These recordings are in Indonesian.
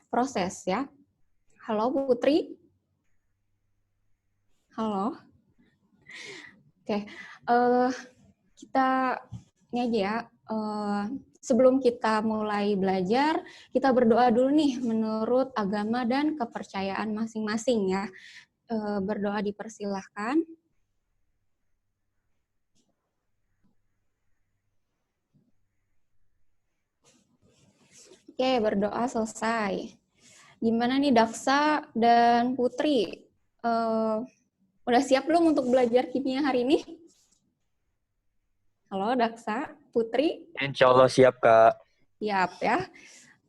proses ya. Halo Putri. Halo. Oke, kita ini aja ya. Sebelum kita mulai belajar, kita berdoa dulu nih menurut agama dan kepercayaan masing-masing ya. Berdoa dipersilahkan. Oke, berdoa selesai. Gimana nih Daksa dan Putri? Udah siap belum untuk belajar kimia hari ini? Halo Daksa, Putri? Insya Allah siap, Kak. Siap ya.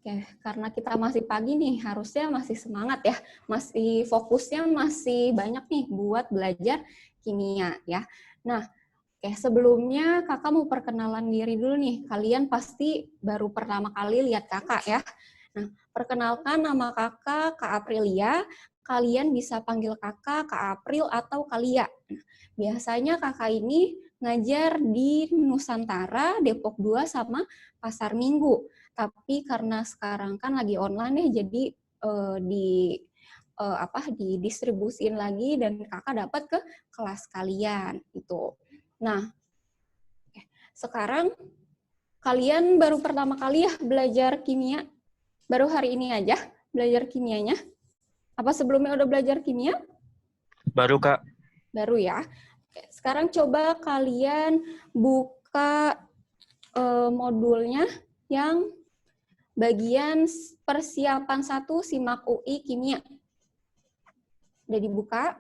Oke, karena kita masih pagi nih, harusnya masih semangat ya. Masih fokusnya masih banyak nih buat belajar kimia ya. Nah, oke, sebelumnya kakak mau perkenalan diri dulu nih. Kalian pasti baru pertama kali lihat kakak ya. Nah, perkenalkan nama kakak, Kak Aprilia. Kalian bisa panggil kakak, Kak April, atau Kalia. Nah, biasanya kakak ini ngajar di Nusantara, Depok 2, sama Pasar Minggu. Tapi karena sekarang kan lagi online ya, jadi didistribusin lagi dan kakak dapat ke kelas kalian gitu. Nah, sekarang kalian baru pertama kali ya belajar kimia? Baru hari ini aja belajar kimianya? Apa sebelumnya udah belajar kimia? Baru, Kak. Baru ya. Oke, sekarang coba kalian buka modulnya yang bagian persiapan 1 SIMAK UI Kimia. Udah dibuka?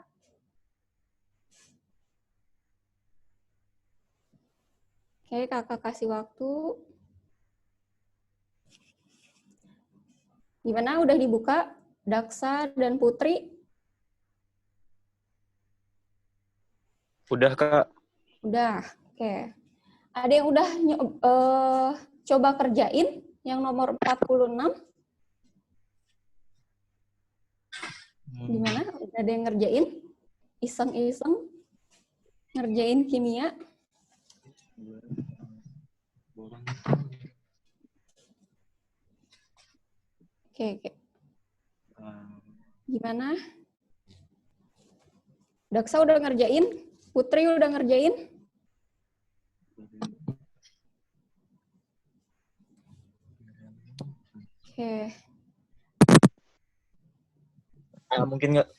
Oke, kakak kasih waktu. Gimana, udah dibuka? Daksa dan Putri? Udah, Kak. Udah, oke. Ada yang udah coba kerjain? Yang nomor 46? Gimana? Udah ada yang ngerjain? Iseng-iseng? Ngerjain kimia? Oke. Gimana? Daksa udah ngerjain? Putri udah ngerjain? Oke. Mungkin nggak.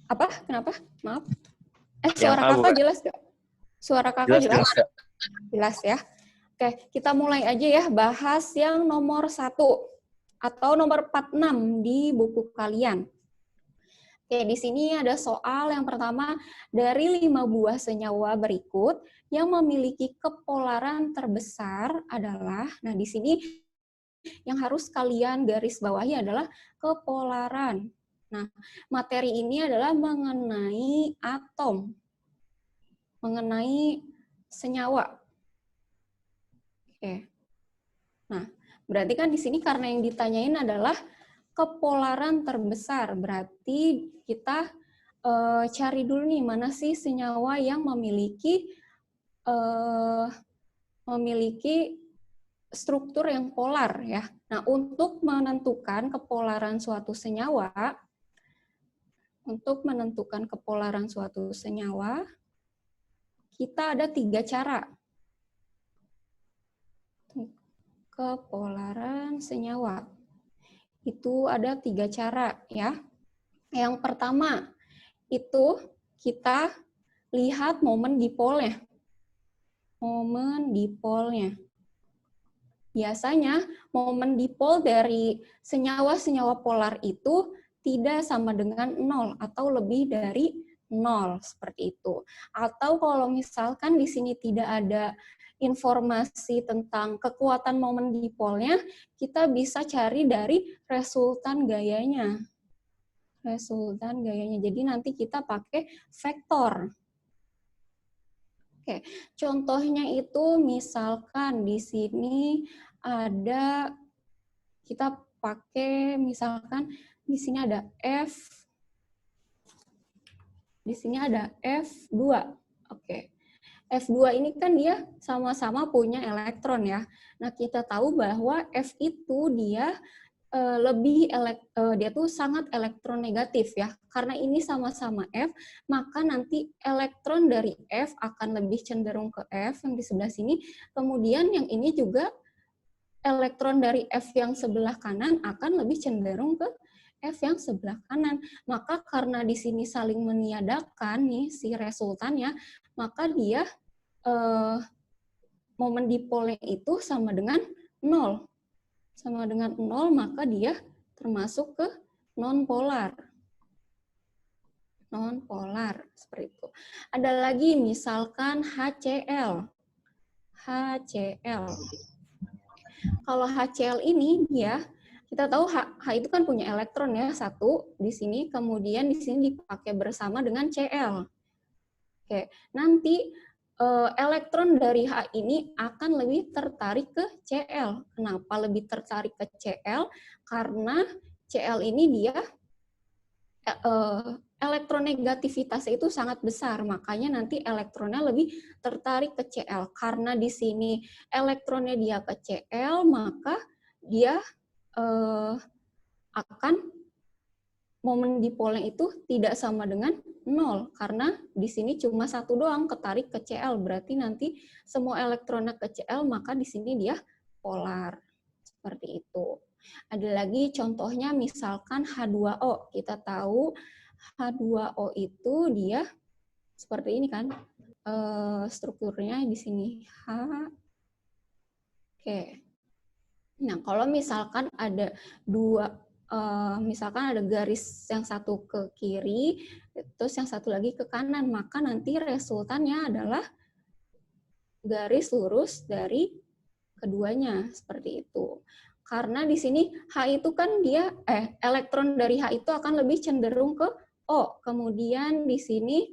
Apa? Kenapa? Maaf. Suara kakak jelas nggak? Suara kakak jelas? Jelas ya. Oke, kita mulai aja ya bahas yang nomor 1 atau nomor 46 di buku kalian. Oke, di sini ada soal yang pertama, dari 5 buah senyawa berikut yang memiliki kepolaran terbesar adalah, nah di sini yang harus kalian garis bawahi adalah kepolaran. Nah, materi ini adalah mengenai atom, mengenai senyawa. Oke. Nah, berarti kan di sini karena yang ditanyain adalah kepolaran terbesar. Berarti kita cari dulu nih mana sih senyawa yang memiliki struktur yang polar ya. Nah, untuk menentukan kepolaran suatu senyawa, kita ada 3 cara. Kepolaran senyawa. Itu ada 3 cara ya. Yang pertama, itu kita lihat momen dipolnya. Momen dipolnya. Biasanya momen dipol dari senyawa-senyawa polar itu tidak sama dengan 0 atau lebih dari 0 seperti itu. Atau kalau misalkan di sini tidak ada informasi tentang kekuatan momen dipolnya, kita bisa cari dari resultan gayanya. Resultan gayanya. Jadi nanti kita pakai vektor. Oke, contohnya itu misalkan di sini ada, kita pakai misalkan di sini ada di sini ada F2. Oke. F2 ini kan dia sama-sama punya elektron ya. Nah, kita tahu bahwa F itu dia dia tuh sangat elektronegatif ya. Karena ini sama-sama F, maka nanti elektron dari F akan lebih cenderung ke F yang di sebelah sini. Kemudian yang ini juga elektron dari F yang sebelah kanan akan lebih cenderung ke F yang sebelah kanan. Maka karena di sini saling meniadakan nih si resultannya, maka dia momen dipolnya itu sama dengan 0. Sama dengan 0, maka dia termasuk ke non-polar. Non-polar, seperti itu. Ada lagi misalkan HCl. HCl. Kalau HCl ini dia, kita tahu H itu kan punya elektron ya, satu di sini, kemudian di sini dipakai bersama dengan Cl. Oke, nanti elektron dari H ini akan lebih tertarik ke Cl. Kenapa lebih tertarik ke Cl? Karena Cl ini dia elektronegativitasnya itu sangat besar, makanya nanti elektronnya lebih tertarik ke Cl. Karena di sini elektronnya dia ke Cl, maka dia akan momen dipolnya itu tidak sama dengan 0, karena di sini cuma satu doang ketarik ke Cl, berarti nanti semua elektronnya ke Cl, maka di sini dia polar. Seperti itu. Ada lagi contohnya misalkan H2O. Kita tahu H2O itu dia seperti ini kan, strukturnya di sini H. Oke. Nah, kalau misalkan ada misalkan ada garis yang satu ke kiri, terus yang satu lagi ke kanan, maka nanti resultannya adalah garis lurus dari keduanya, seperti itu. Karena di sini H itu kan dia, elektron dari H itu akan lebih cenderung ke O, kemudian di sini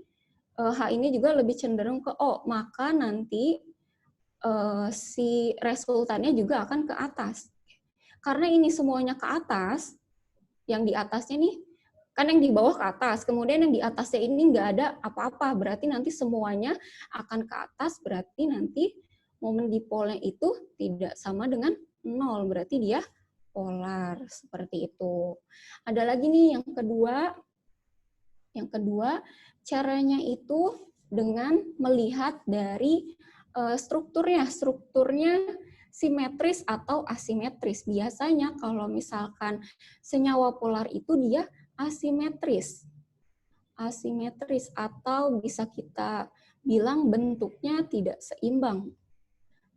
H ini juga lebih cenderung ke O, maka nanti si resultannya juga akan ke atas. Karena ini semuanya ke atas, yang di atasnya nih, kan yang di bawah ke atas, kemudian yang di atasnya ini nggak ada apa-apa, berarti nanti semuanya akan ke atas, berarti nanti momen dipolnya itu tidak sama dengan 0, berarti dia polar, seperti itu. Ada lagi nih yang kedua, caranya itu dengan melihat dari strukturnya simetris atau asimetris. Biasanya kalau misalkan senyawa polar itu dia asimetris. Asimetris atau bisa kita bilang bentuknya tidak seimbang.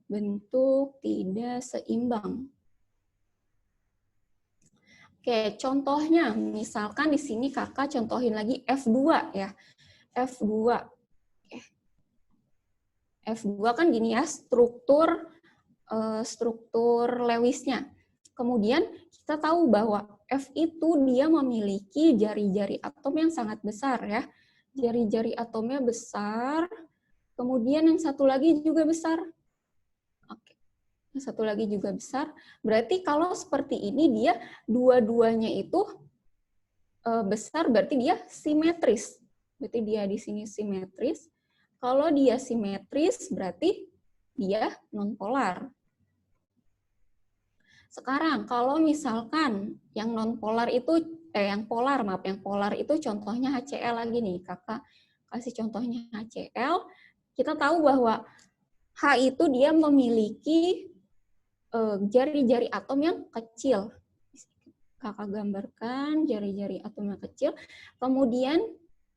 Bentuk tidak seimbang. Oke, contohnya misalkan di sini kakak contohin lagi F2 ya. F2. Oke. F2 kan gini ya, struktur Lewisnya. Kemudian kita tahu bahwa F itu dia memiliki jari-jari atom yang sangat besar ya. Jari-jari atomnya besar, kemudian yang satu lagi juga besar. Oke. Yang satu lagi juga besar. Berarti kalau seperti ini dia dua-duanya itu besar, berarti dia simetris. Berarti dia di sini simetris. Kalau dia simetris berarti dia nonpolar. Sekarang kalau misalkan yang non-polar itu yang polar itu contohnya HCl lagi nih. Kakak kasih contohnya HCl. Kita tahu bahwa H itu dia memiliki jari-jari atom yang kecil. Kakak gambarkan jari-jari atom yang kecil. Kemudian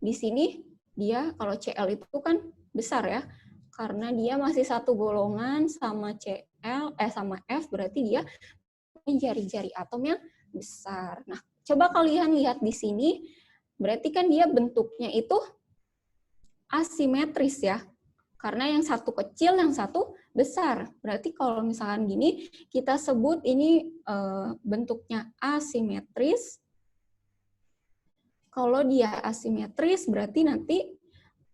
di sini dia kalau Cl itu kan besar ya. Karena dia masih satu golongan sama sama F, berarti dia jari-jari atom yang besar. Nah, coba kalian lihat di sini, berarti kan dia bentuknya itu asimetris ya. Karena yang satu kecil, yang satu besar. Berarti kalau misalkan gini, kita sebut ini bentuknya asimetris. Kalau dia asimetris, berarti nanti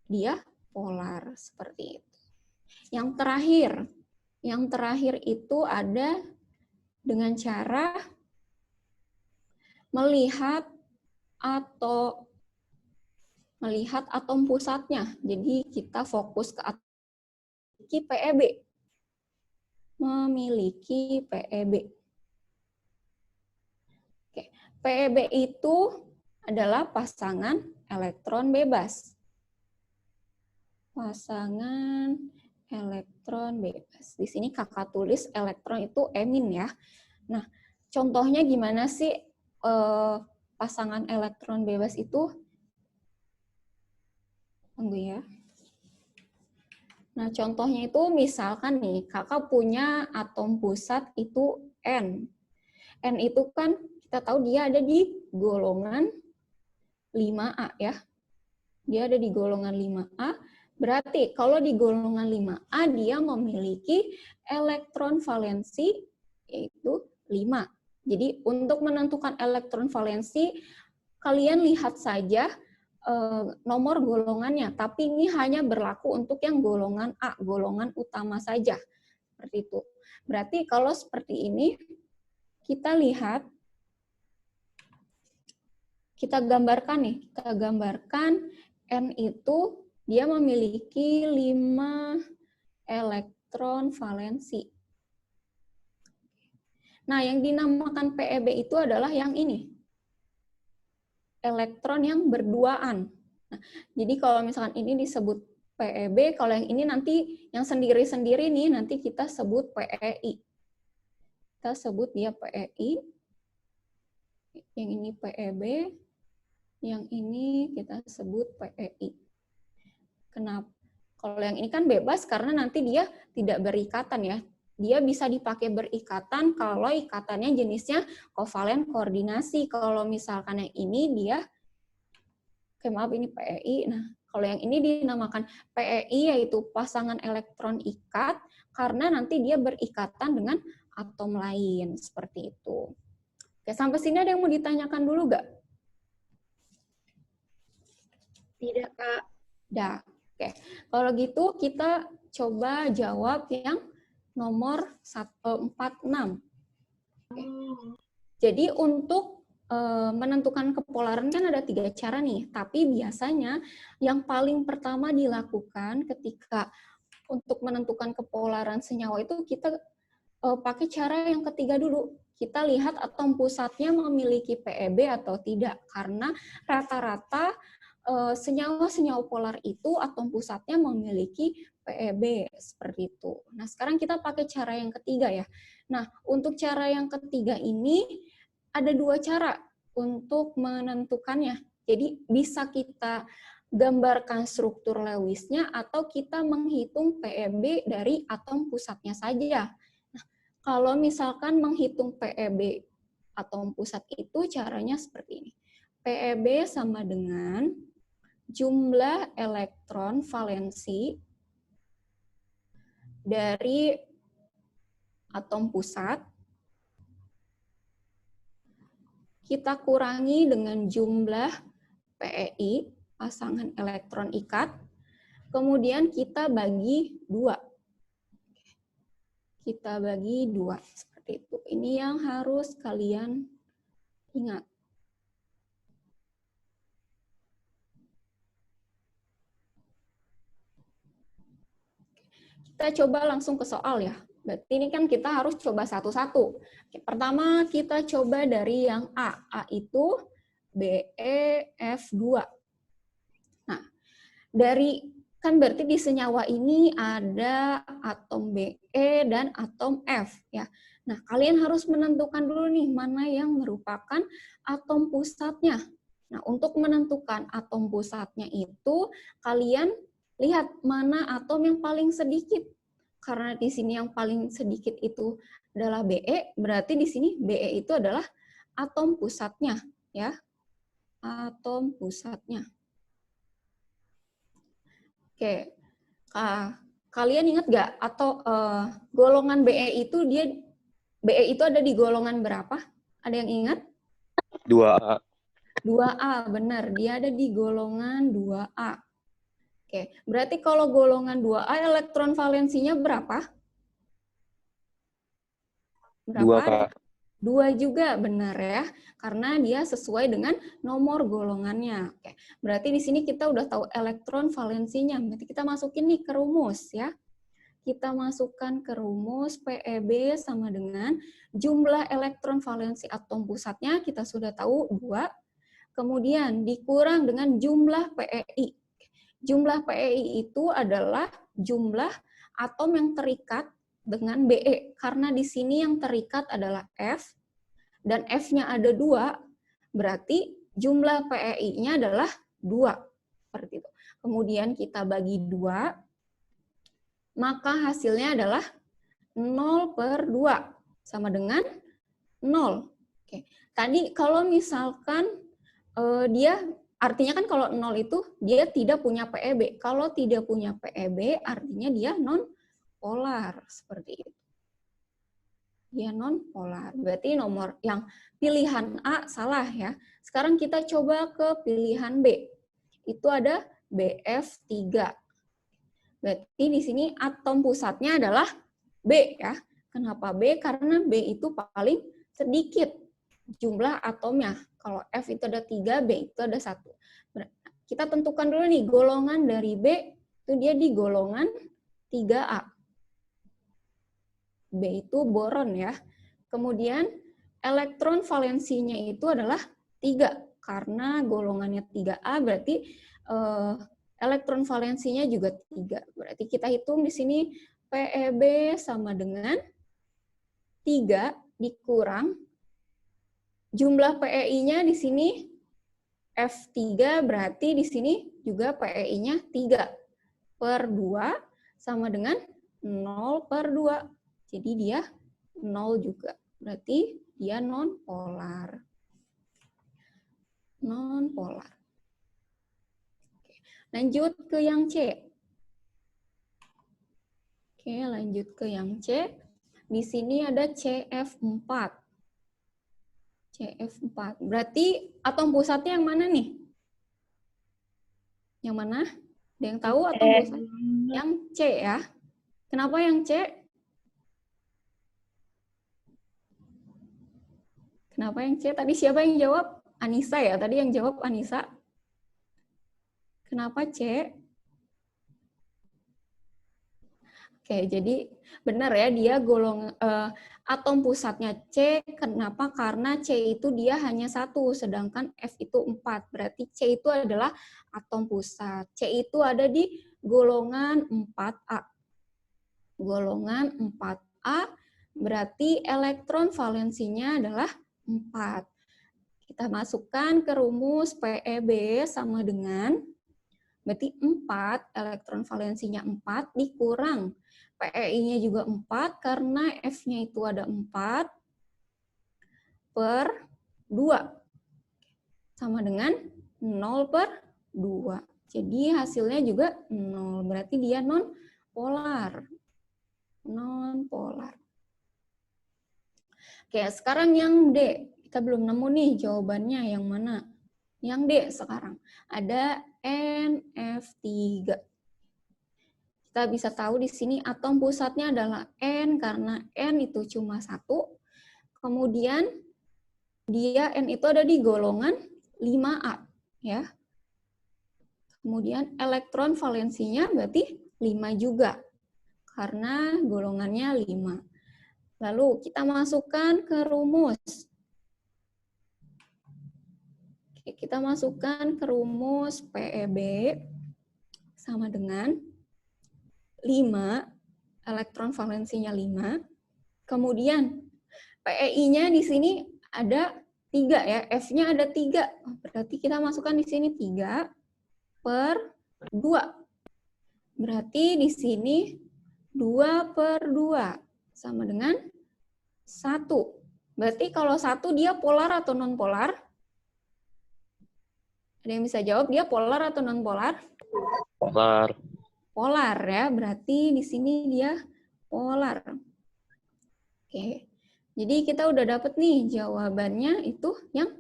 dia polar, seperti itu. Yang terakhir itu ada dengan cara melihat atom pusatnya. Jadi kita fokus ke PEB. Memiliki PEB. PeB itu adalah pasangan elektron bebas. Pasangan elektron bebas. Di sini kakak tulis elektron itu emin ya. Nah, contohnya gimana sih pasangan elektron bebas itu? Tunggu ya. Nah, contohnya itu misalkan nih, kakak punya atom pusat itu N. N itu kan kita tahu dia ada di golongan 5A ya. Dia ada di golongan 5A. Berarti kalau di golongan 5A dia memiliki elektron valensi yaitu 5. Jadi untuk menentukan elektron valensi, kalian lihat saja nomor golongannya. Tapi ini hanya berlaku untuk yang golongan A, golongan utama saja. Seperti itu. Berarti kalau seperti ini, kita lihat, kita gambarkan nih. Kita gambarkan N itu dia memiliki 5 elektron valensi. Nah, yang dinamakan PeB itu adalah yang ini. Elektron yang berduaan. Nah, jadi kalau misalkan ini disebut PeB, kalau yang ini nanti yang sendiri-sendiri nih, nanti kita sebut PeI. Kita sebut dia PeI. Yang ini PeB. Yang ini kita sebut PeI. Kenapa? Kalau yang ini kan bebas karena nanti dia tidak berikatan ya. Dia bisa dipakai berikatan kalau ikatannya jenisnya kovalen koordinasi. Kalau misalkan yang ini dia, maaf ini PeI. Nah, kalau yang ini dinamakan PeI yaitu pasangan elektron ikat karena nanti dia berikatan dengan atom lain seperti itu. Oke, sampai sini ada yang mau ditanyakan dulu nggak? Tidak, Kak. Dah. Oke, kalau gitu kita coba jawab yang nomor 46. Oke. Jadi untuk menentukan kepolaran kan ada 3 cara nih, tapi biasanya yang paling pertama dilakukan ketika untuk menentukan kepolaran senyawa itu kita pakai cara yang ketiga dulu. Kita lihat atom pusatnya memiliki PeB atau tidak, karena rata-rata senyawa-senyawa polar itu atom pusatnya memiliki PeB seperti itu. Nah, sekarang kita pakai cara yang ketiga ya. Nah, untuk cara yang ketiga ini ada 2 cara untuk menentukannya. Jadi bisa kita gambarkan struktur Lewisnya atau kita menghitung PeB dari atom pusatnya saja. Nah, kalau misalkan menghitung PeB atom pusat itu caranya seperti ini. PeB sama dengan jumlah elektron valensi dari atom pusat kita kurangi dengan jumlah PeI, pasangan elektron ikat, kemudian kita bagi 2. Kita bagi 2, seperti itu. Ini yang harus kalian ingat. Kita coba langsung ke soal ya. Berarti ini kan kita harus coba satu-satu. Pertama kita coba dari yang A. A itu BeF2. Nah, kan berarti di senyawa ini ada atom Be dan atom F ya. Nah, kalian harus menentukan dulu nih mana yang merupakan atom pusatnya. Nah, untuk menentukan atom pusatnya itu kalian lihat mana atom yang paling sedikit. Karena di sini yang paling sedikit itu adalah Be, berarti di sini Be itu adalah atom pusatnya, ya. Atom pusatnya. Oke. Kalian ingat nggak atau golongan Be itu ada di golongan berapa? Ada yang ingat? 2A. 2A, benar. Dia ada di golongan 2A. Oke, berarti kalau golongan 2A elektron valensinya berapa? Berapa? 2 juga, benar ya. Karena dia sesuai dengan nomor golongannya. Oke, berarti di sini kita udah tahu elektron valensinya. Berarti kita masukin nih ke rumus ya. kita masukkan ke rumus PeB sama dengan jumlah elektron valensi atom pusatnya kita sudah tahu 2, kemudian dikurang dengan jumlah PeI. Jumlah PeI itu adalah jumlah atom yang terikat dengan Be, karena di sini yang terikat adalah F, dan F-nya ada 2, berarti jumlah PeI-nya adalah 2. Seperti itu. Kemudian kita bagi 2, maka hasilnya adalah 0/2, sama dengan 0. Oke. Tadi kalau misalkan dia, artinya kan kalau 0 itu dia tidak punya PeB. Kalau tidak punya PeB, artinya dia non-polar. Seperti itu. Dia non-polar. Berarti nomor yang pilihan A salah ya. Sekarang kita coba ke pilihan B. Itu ada BF3. Berarti di sini atom pusatnya adalah B ya. Kenapa B? Karena B itu paling sedikit jumlah atomnya. Kalau F itu ada 3, B itu ada 1. Kita tentukan dulu nih, golongan dari B itu dia di golongan 3A. B itu boron ya. Kemudian elektron valensinya itu adalah 3. Karena golongannya 3A berarti elektron valensinya juga 3. Berarti kita hitung di sini PeB sama dengan 3 dikurang jumlah PeI-nya di sini F3, berarti di sini juga PeI-nya 3/2 sama dengan 0/2. Jadi dia 0 juga. Berarti dia non-polar. Non-polar. Lanjut ke yang C. Oke, lanjut ke yang C. Di sini ada CF4. CF4. Berarti atom pusatnya yang mana nih? Yang mana? Ada yang tahu atom pusat? Yang C ya. Kenapa yang C? Kenapa yang C? Tadi siapa yang jawab? Anissa ya? Tadi yang jawab Anissa. Kenapa C? Oke, jadi benar ya, dia atom pusatnya C. Kenapa? Karena C itu dia hanya 1, sedangkan F itu 4. Berarti C itu adalah atom pusat. C itu ada di golongan 4A. Golongan 4A berarti elektron valensinya adalah 4. Kita masukkan ke rumus PeB sama dengan, berarti 4, elektron valensinya 4, dikurang PeI-nya juga 4, karena F-nya itu ada 4/2. Sama dengan 0/2. Jadi hasilnya juga 0. Berarti dia non-polar. Non-polar. Oke, sekarang yang D. Kita belum nemu nih jawabannya yang mana. Yang D sekarang. Ada NF3. Kita bisa tahu di sini atom pusatnya adalah N, karena N itu cuma 1. Kemudian dia N itu ada di golongan 5A. Ya. Kemudian elektron valensinya berarti 5 juga. Karena golongannya 5. Lalu kita masukkan ke rumus. Oke, kita masukkan ke rumus PeB sama dengan 5, elektron valensinya 5. Kemudian PeI-nya di sini ada 3 ya, F-nya ada 3. Berarti kita masukkan di sini 3/2. Berarti di sini 2/2 sama dengan 1. Berarti kalau 1 dia polar atau non-polar? Ada yang bisa jawab, dia polar atau non-polar? Polar. Polar ya, berarti di sini dia polar. Oke, jadi kita udah dapet nih jawabannya itu yang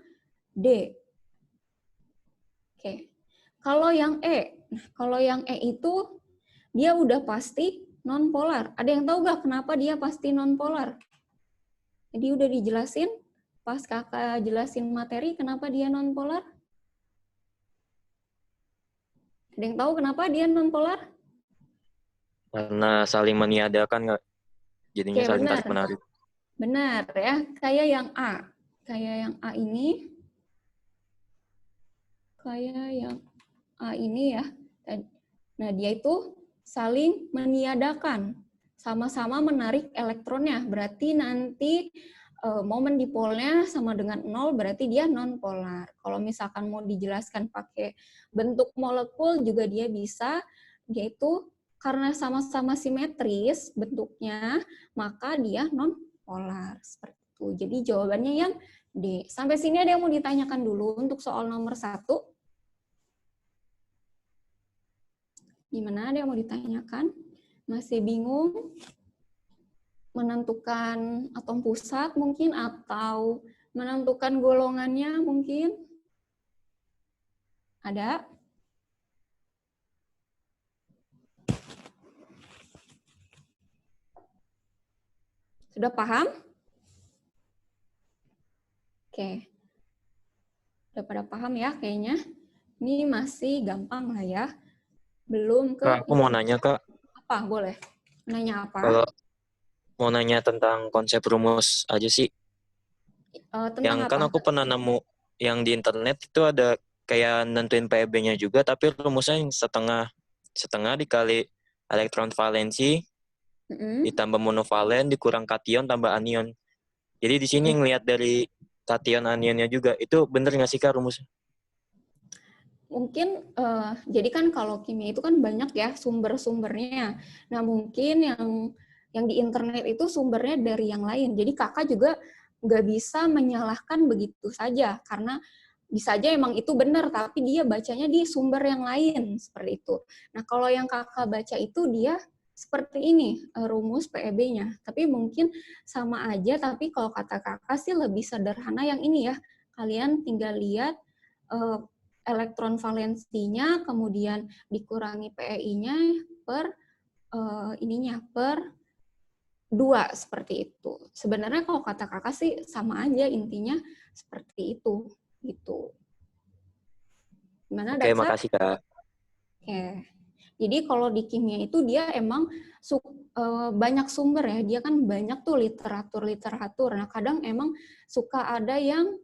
D. Oke, kalau yang E, kalau yang E itu dia udah pasti non-polar. Ada yang tahu nggak kenapa dia pasti non-polar? Jadi udah dijelasin pas kakak jelasin materi kenapa dia non-polar? Ada yang tahu kenapa dia non-polar? Karena saling meniadakan nggak? Jadinya Oke, saling benar. tarik-menarik. Benar ya. Kayak yang A. Kayak yang A ini. Kayak yang A ini ya. Nah, dia itu saling meniadakan. Sama-sama menarik elektronnya. Berarti nanti momen dipolnya sama dengan 0, berarti dia non-polar. Kalau misalkan mau dijelaskan pakai bentuk molekul juga dia bisa, yaitu karena sama-sama simetris bentuknya, maka dia non-polar. Seperti itu. Jadi jawabannya yang D. Sampai sini ada yang mau ditanyakan dulu untuk soal nomor 1? Gimana, ada yang mau ditanyakan? Masih bingung menentukan atom pusat mungkin, atau menentukan golongannya mungkin? Ada? Sudah paham? Oke. Udah pada paham ya kayaknya? Ini masih gampang lah ya. Belum ke... Kak, aku mau nanya, Kak. Apa? Boleh. Nanya apa? Kalau mau nanya tentang konsep rumus aja sih. Tentang Yang apa? kan aku pernah nemu yang di internet itu ada kayak nentuin PEB-nya juga, tapi rumusnya yang setengah dikali elektron valensi ditambah monovalen dikurang kation tambah anion. Jadi di sini ngelihat dari kation anionnya juga. Itu bener nggak sih, Kak, rumusnya? Mungkin, jadi kan kalau kimia itu kan banyak ya sumber-sumbernya. Nah, mungkin yang di internet itu sumbernya dari yang lain. Jadi kakak juga nggak bisa menyalahkan begitu saja, karena bisa aja emang itu benar, tapi dia bacanya di sumber yang lain, seperti itu. Nah, kalau yang kakak baca itu dia seperti ini, rumus PEB-nya. Tapi mungkin sama aja, tapi kalau kata kakak sih lebih sederhana yang ini ya. Kalian tinggal lihat elektron valensinya, kemudian dikurangi PEI-nya per per 2, seperti itu. Sebenarnya kalau kata kakak sih sama aja, intinya seperti itu. Gitu. Gimana, Oke, Daksa? makasih, Kak. Oke. Jadi kalau di kimia itu dia emang banyak sumber ya, dia kan banyak tuh literatur. Nah, kadang emang suka ada yang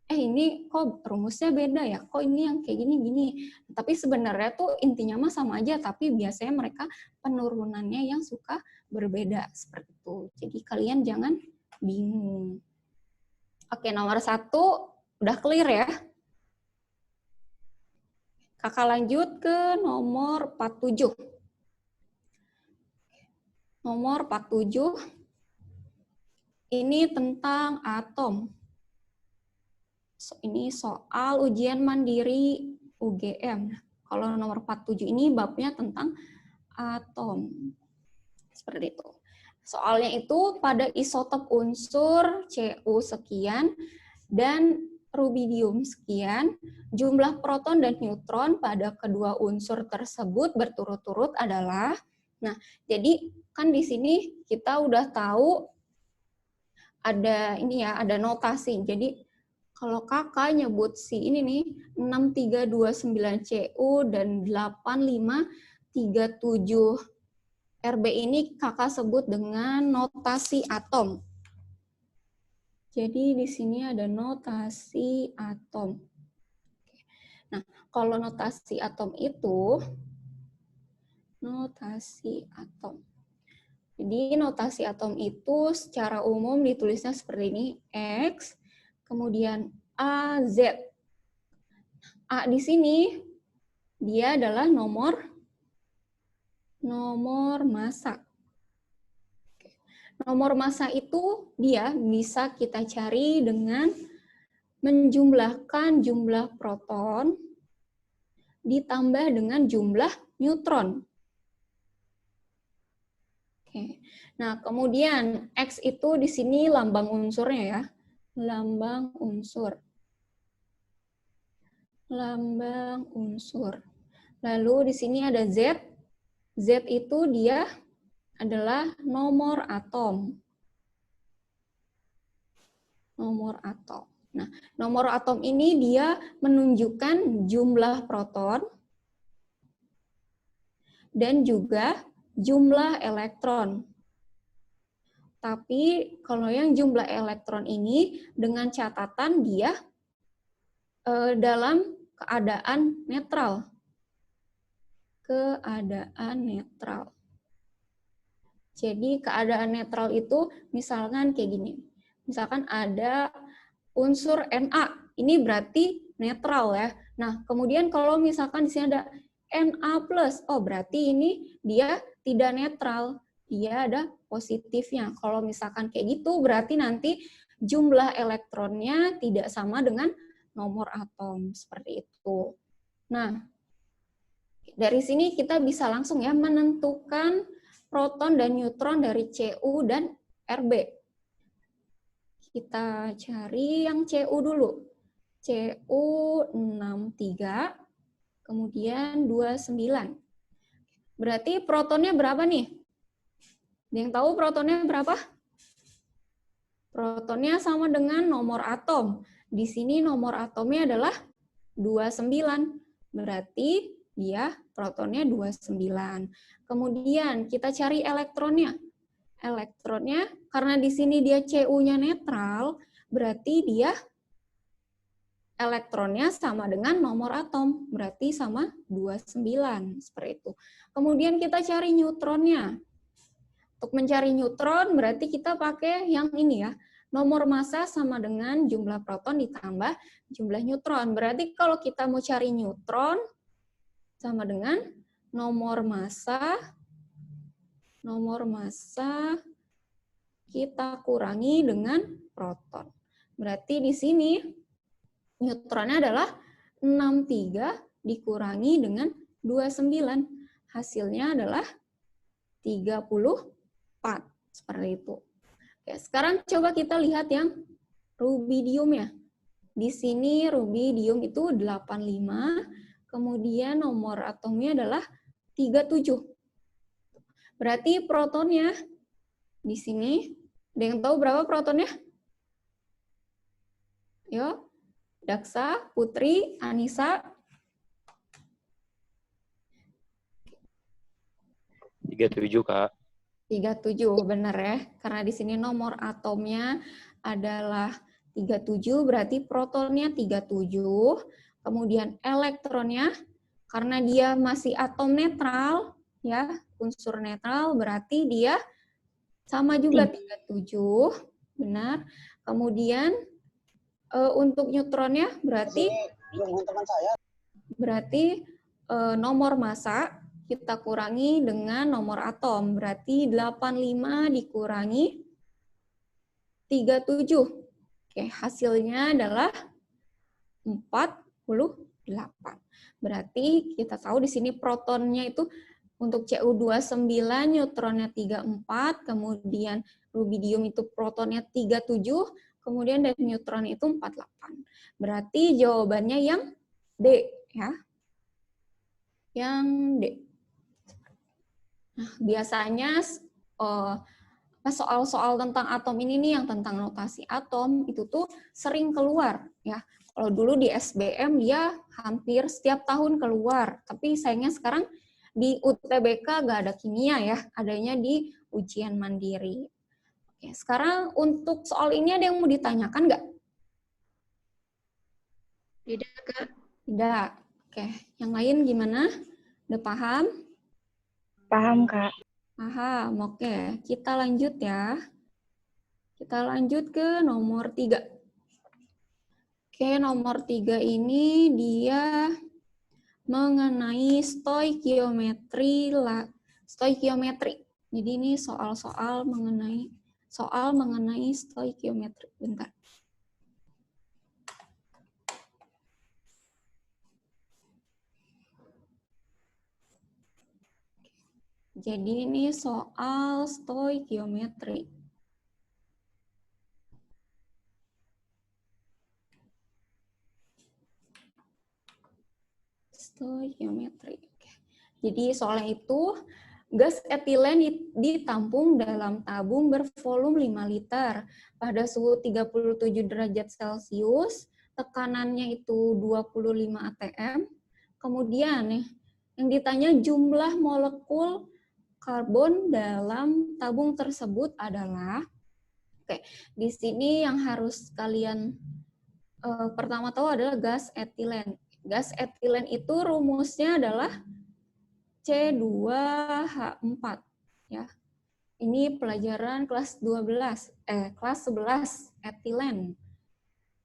ini kok rumusnya beda ya, kok ini yang kayak gini-gini. Tapi sebenarnya tuh intinya mah sama aja, tapi biasanya mereka penurunannya yang suka berbeda, seperti itu. Jadi kalian jangan bingung. Oke, nomor 1 udah clear ya. Kakak lanjut ke nomor 47. Nomor 47, ini tentang atom. Ini soal ujian mandiri UGM. Kalau nomor 47 ini babnya tentang atom. Seperti itu. Soalnya itu pada isotop unsur Cu sekian dan rubidium sekian, jumlah proton dan neutron pada kedua unsur tersebut berturut-turut adalah, nah, jadi kan di sini kita udah tahu ada ini ya, ada notasi. Jadi kalau kakak nyebut si ini nih 6329 Cu dan 8537 RB ini kakak sebut dengan notasi atom. Jadi di sini ada notasi atom. Nah, kalau notasi atom itu Jadi notasi atom itu secara umum ditulisnya seperti ini, X, kemudian A, Z. A di sini dia adalah nomor massa. Nomor massa itu dia bisa kita cari dengan menjumlahkan jumlah proton ditambah dengan jumlah neutron. Oke. Nah, kemudian X itu di sini lambang unsurnya ya. Lambang unsur. Lalu di sini ada Z. Z itu dia adalah nomor atom. Nah, nomor atom ini dia menunjukkan jumlah proton dan juga jumlah elektron. Tapi kalau yang jumlah elektron ini dengan catatan dia dalam keadaan netral. Keadaan netral. Jadi keadaan netral itu misalkan kayak gini. Misalkan ada unsur Na, ini berarti netral ya. Nah, kemudian kalau misalkan di sini ada Na+, oh berarti ini dia tidak netral, dia ada positifnya. Kalau misalkan kayak gitu, berarti nanti jumlah elektronnya tidak sama dengan nomor atom, seperti itu. Nah, dari sini kita bisa langsung ya menentukan proton dan neutron dari Cu dan Rb. Kita cari yang Cu dulu. Cu63, kemudian 29. Berarti protonnya berapa nih? Ada yang tahu protonnya berapa? Protonnya sama dengan nomor atom. Di sini nomor atomnya adalah 29. Berarti dia protonnya 29. Kemudian kita cari elektronnya. Elektronnya, karena di sini dia Cu-nya netral, berarti dia elektronnya sama dengan nomor atom, berarti sama 29, seperti itu. Kemudian kita cari neutronnya. Untuk mencari neutron, berarti kita pakai yang ini ya, nomor massa sama dengan jumlah proton ditambah jumlah neutron. Berarti kalau kita mau cari neutron, sama dengan nomor massa kita kurangi dengan proton. Berarti di sini neutronnya adalah 63 dikurangi dengan 29. Hasilnya adalah 34. Seperti itu. Oke, sekarang coba kita lihat yang rubidium ya. Di sini rubidium itu 85, kemudian nomor atomnya adalah 37. Berarti protonnya di sini, ada yang tahu berapa protonnya? Yo, Daksa, Putri, Anissa. 37, Kak. 37, benar ya. Karena di sini nomor atomnya adalah 37, berarti protonnya 37. Kemudian elektronnya, karena dia masih atom netral, ya, unsur netral, berarti dia sama juga 37, benar. Kemudian untuk neutronnya berarti nomor massa kita kurangi dengan nomor atom. Berarti 85 dikurangi 37. Oke, hasilnya adalah 48. Berarti kita tahu di sini protonnya itu untuk Cu29, neutronnya 34, kemudian rubidium itu protonnya 37, kemudian dan neutron itu 48. Berarti jawabannya yang D ya. Yang D. Nah, biasanya soal-soal tentang atom ini nih, yang tentang notasi atom itu tuh sering keluar ya. Kalau dulu di SBM dia hampir setiap tahun keluar, tapi sayangnya sekarang di UTBK nggak ada kimia ya, adanya di ujian mandiri. Oke, sekarang untuk soal ini ada yang mau ditanyakan nggak? Tidak, Kak. Tidak. Oke, yang lain gimana? Udah paham? Paham, Kak. Paham, oke. Kita lanjut ya. Kita lanjut ke nomor 3. Oke, nomor 3 ini dia mengenai stoikiometri. Jadi ini soal mengenai stoikiometri. Bentar. Jadi ini soal stoikiometri. Stoikiometri. Jadi soalnya itu gas etilen ditampung dalam tabung bervolume 5 liter pada suhu 37 derajat Celcius, tekanannya itu 25 atm. Kemudian yang ditanya jumlah molekul karbon dalam tabung tersebut adalah, di sini yang harus kalian pertama tahu adalah gas etilen. Gas etilen itu rumusnya adalah C2H4 ya. Ini pelajaran kelas 11 etilen.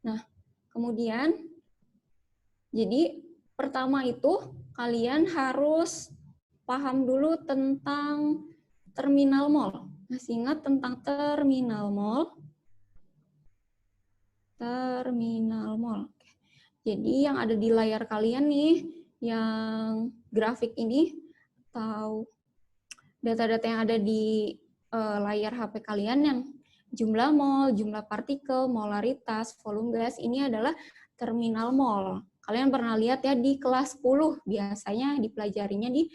Nah, kemudian jadi pertama itu kalian harus paham dulu tentang terminal mol. Masih ingat tentang terminal mol? Terminal mol. Jadi yang ada di layar kalian nih, yang grafik ini atau data-data yang ada di layar HP kalian yang jumlah mol, jumlah partikel, molaritas, volume gas, ini adalah terminal mol. Kalian pernah lihat ya di kelas 10, biasanya dipelajarinya di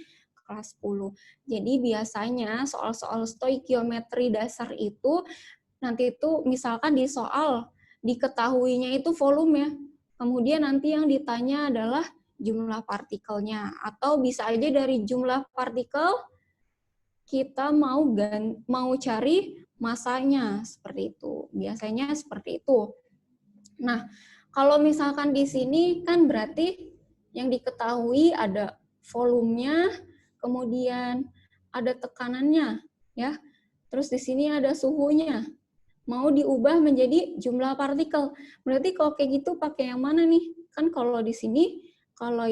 kelas 10. Jadi biasanya soal-soal stoikiometri dasar itu, nanti itu misalkan di soal diketahuinya itu volume ya, kemudian nanti yang ditanya adalah jumlah partikelnya, atau bisa aja dari jumlah partikel kita mau cari masanya, seperti itu. Biasanya seperti itu. Nah, kalau misalkan di sini kan berarti yang diketahui ada volumenya, kemudian ada tekanannya, ya. Terus di sini ada suhunya. Mau diubah menjadi jumlah partikel. Berarti kalau kayak gitu pakai yang mana nih? Kan kalau di sini, kalau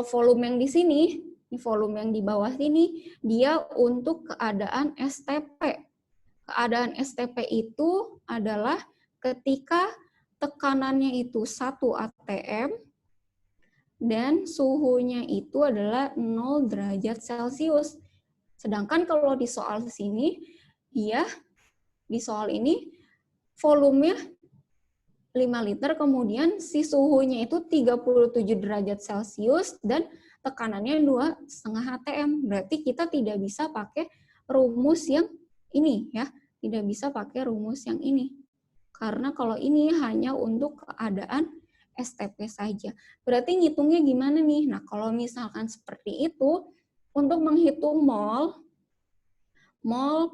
volume yang di sini, ini volume yang di bawah sini, dia untuk keadaan STP. Keadaan STP itu adalah ketika tekanannya itu 1 atm dan suhunya itu adalah 0 derajat Celcius. Sedangkan kalau di soal sini, di soal ini volumenya 5 liter, kemudian si suhunya itu 37 derajat Celcius dan tekanannya 2,5 atm. Berarti kita tidak bisa pakai rumus yang ini ya, tidak bisa pakai rumus yang ini. Karena kalau ini hanya untuk keadaan STP saja. Berarti ngitungnya gimana nih? Nah, kalau misalkan seperti itu, untuk menghitung mol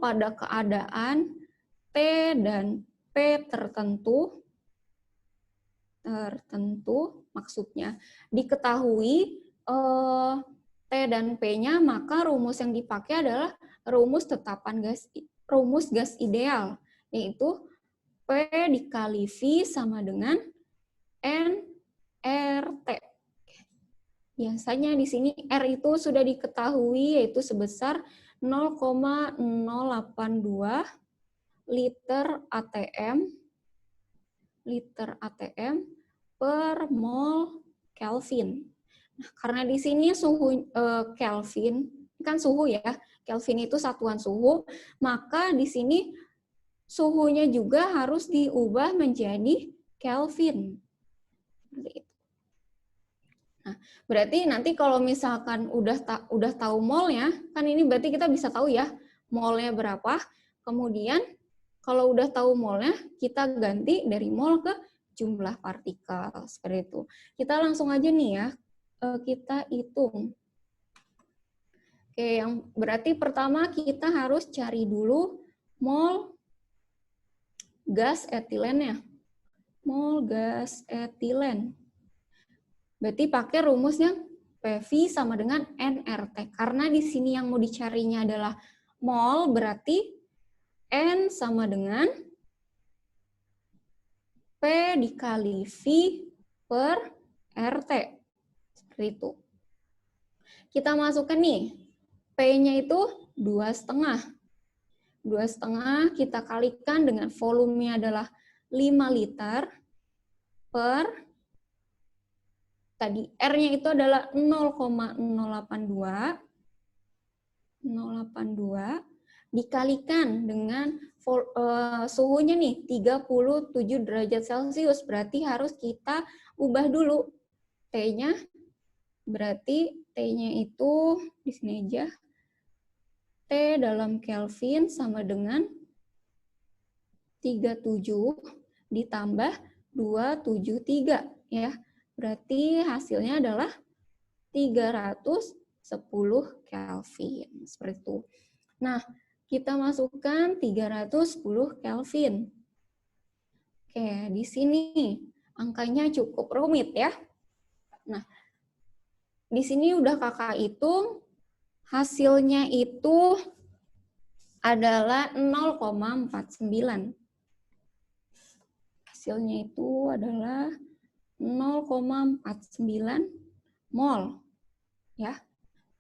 pada keadaan T dan P tertentu maksudnya diketahui T dan P-nya, maka rumus yang dipakai adalah rumus gas ideal, yaitu P dikali V sama dengan nRT. Biasanya di sini R itu sudah diketahui yaitu sebesar 0,082 liter ATM per mol Kelvin. Nah, karena di sini suhu Kelvin kan suhu ya, Kelvin itu satuan suhu, maka di sini suhunya juga harus diubah menjadi Kelvin. Seperti itu. Nah, berarti nanti kalau misalkan udah tahu molnya, kan ini berarti kita bisa tahu ya molnya berapa. Kemudian kalau udah tahu molnya, kita ganti dari mol ke jumlah partikel, seperti itu. Kita langsung aja nih ya, kita hitung. Oke, yang berarti pertama kita harus cari dulu mol gas etilennya. Mol gas etilen. Berarti pakai rumusnya PV sama dengan nRT. Karena di sini yang mau dicarinya adalah mol, berarti N sama dengan P dikali V per RT. Seperti itu. Kita masukkan nih, P-nya itu 2,5. 2,5 kita kalikan dengan volumenya adalah 5 liter per, tadi R-nya itu adalah 0,082 dikalikan dengan suhunya nih 37 derajat Celcius, berarti harus kita ubah dulu T-nya, berarti T-nya itu di sini aja, T dalam Kelvin sama dengan 37 ditambah 273 ya. Berarti hasilnya adalah 300 10 Kelvin. Seperti itu. Nah, kita masukkan 310 Kelvin. Oke, di sini angkanya cukup rumit ya. Nah, di sini udah kakak hitung, hasilnya itu adalah 0,49. Hasilnya itu adalah 0,49 mol. Ya,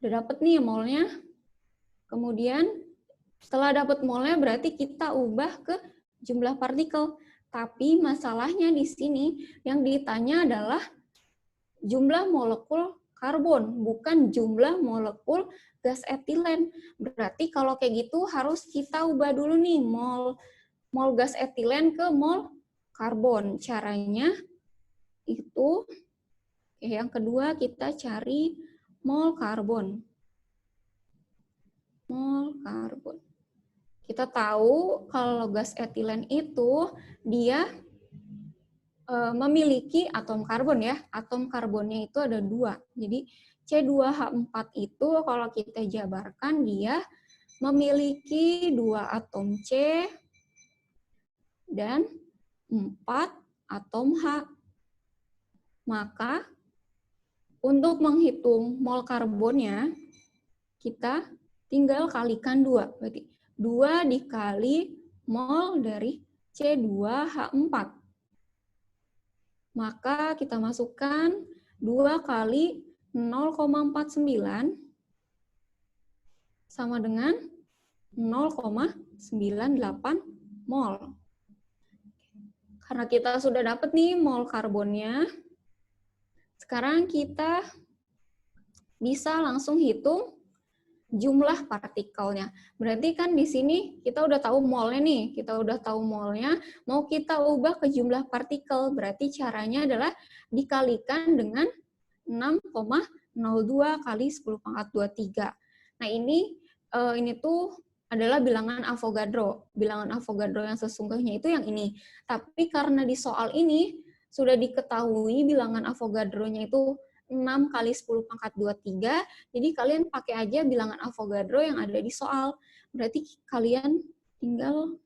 udah dapet nih molnya. Kemudian setelah dapat molnya berarti kita ubah ke jumlah partikel. Tapi masalahnya di sini yang ditanya adalah jumlah molekul karbon, bukan jumlah molekul gas etilen. Berarti kalau kayak gitu harus kita ubah dulu nih mol gas etilen ke mol karbon. Caranya itu yang kedua kita cari mol karbon. Mol karbon. Kita tahu kalau gas etilen itu dia memiliki atom karbon ya. Atom karbonnya itu ada 2. Jadi C2H4 itu kalau kita jabarkan dia memiliki 2 atom C dan 4 atom H. Maka untuk menghitung mol karbonnya kita tinggal kalikan 2. Berarti 2 dikali mol dari C2H4. Maka kita masukkan 2 kali 0,49 sama dengan 0,98 mol. Karena kita sudah dapat nih mol karbonnya, sekarang kita bisa langsung hitung jumlah partikelnya. Berarti kan di sini kita udah tahu molnya nih, kita udah tahu molnya, mau kita ubah ke jumlah partikel, berarti caranya adalah dikalikan dengan 6,02 kali 10 pangkat 23. Nah ini tuh adalah bilangan Avogadro. Bilangan Avogadro yang sesungguhnya itu yang ini. Tapi karena di soal ini sudah diketahui bilangan Avogadro-nya itu 6 kali 10 pangkat 23, jadi kalian pakai aja bilangan Avogadro yang ada di soal. Berarti kalian tinggal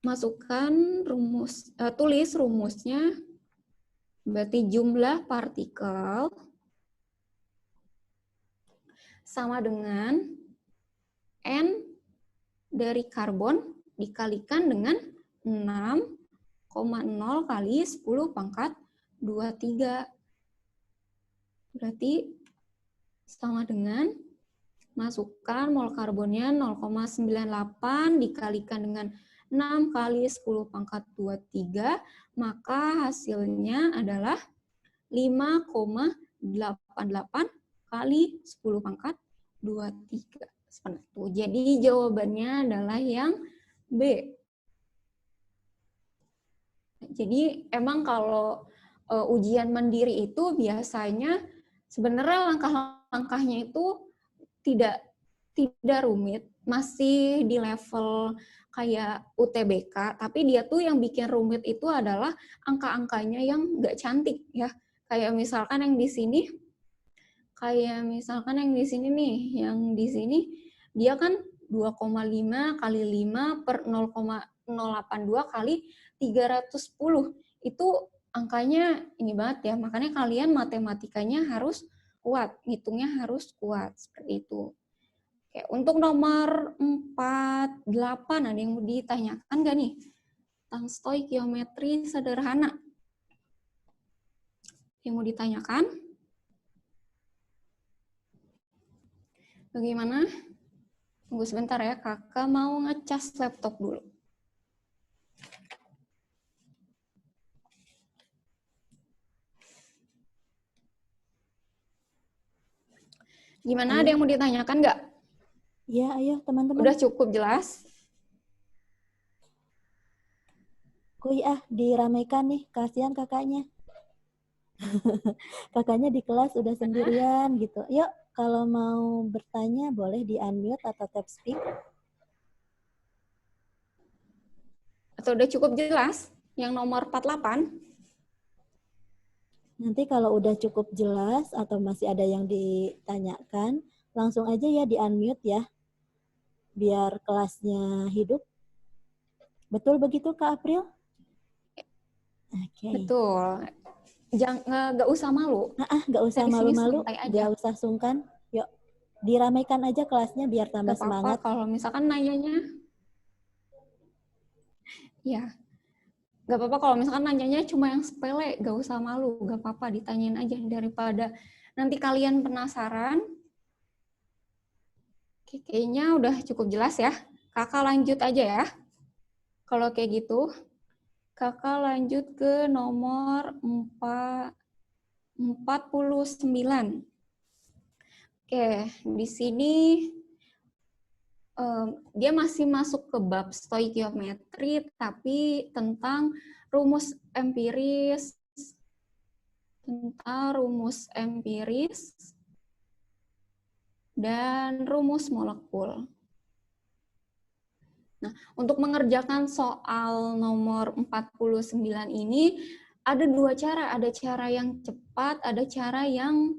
masukkan tulis rumusnya, berarti jumlah partikel sama dengan N dari karbon dikalikan dengan 6,0 kali 10 pangkat 23. Berarti sama dengan masukkan mol karbonnya 0,98 dikalikan dengan 6 kali 10 pangkat 23, maka hasilnya adalah 5,88 kali 10 pangkat 23. Seperti itu. Jadi jawabannya adalah yang B. Jadi emang kalau ujian mandiri itu biasanya sebenarnya langkah-langkahnya itu tidak rumit, masih di level kayak UTBK, tapi dia tuh yang bikin rumit itu adalah angka-angkanya yang nggak cantik ya. Kayak misalkan yang di sini, nih, yang di sini dia kan 2,5 kali 5 per 0,082 kali 310. Itu angkanya ini banget ya, makanya kalian matematikanya harus kuat, ngitungnya harus kuat, seperti itu. Oke, untuk nomor 48, ada yang mau ditanyakan nggak nih? Tentang stoikiometri sederhana. Yang mau ditanyakan? Bagaimana? Tunggu sebentar ya, kakak mau ngecas laptop dulu. Gimana, ada yang mau ditanyakan nggak? Ya, ayo teman-teman. Udah cukup jelas? Diramaikan nih, kasihan kakaknya. Kakaknya di kelas udah sendirian gitu. Yuk, kalau mau bertanya boleh di-unmute atau tap speak. Atau udah cukup jelas? Yang nomor 48? Nanti kalau udah cukup jelas atau masih ada yang ditanyakan, langsung aja ya di-unmute ya, biar kelasnya hidup. Betul begitu Kak April? Oke. Betul. Jangan, nggak usah malu. Nggak usah Di sini malu-malu, santai aja. nggak usah sungkan. Yuk, diramaikan aja kelasnya biar tambah Gak apa-apa semangat. kalau misalkan nanyanya, ya, gak apa-apa kalau misalkan nanyanya cuma yang sepele, gak usah malu, gak apa-apa ditanyain aja daripada nanti kalian penasaran. Oke, kayaknya udah cukup jelas ya. Kakak lanjut aja ya. Kalau kayak gitu, kakak lanjut ke nomor 49. Oke, di sini dia masih masuk ke bab stoikiometri, tapi tentang rumus empiris, dan rumus molekul. Nah, untuk mengerjakan soal nomor 49 ini, ada dua cara. Ada cara yang cepat, ada cara yang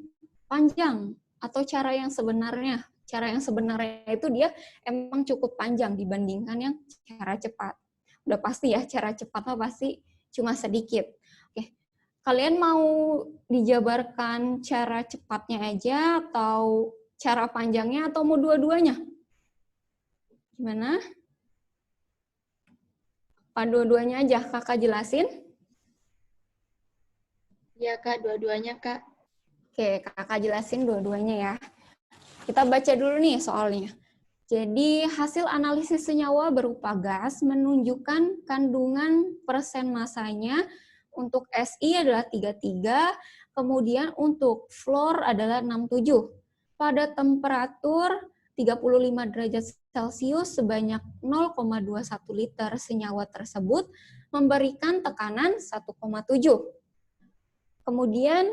panjang, atau cara yang sebenarnya. Cara yang sebenarnya itu dia emang cukup panjang dibandingkan yang cara cepat. Udah pasti ya, cara cepatnya pasti cuma sedikit. Oke, kalian mau dijabarkan cara cepatnya aja, atau cara panjangnya, atau mau dua-duanya? Gimana? Apa dua-duanya aja kakak jelasin? Ya Kak, dua-duanya Kak. Oke, kakak jelasin dua-duanya ya. Kita baca dulu nih soalnya. Jadi hasil analisis senyawa berupa gas menunjukkan kandungan persen masanya untuk Si adalah 33, kemudian untuk fluor adalah 67. Pada temperatur 35 derajat Celcius sebanyak 0,21 liter senyawa tersebut memberikan tekanan 1,7. Kemudian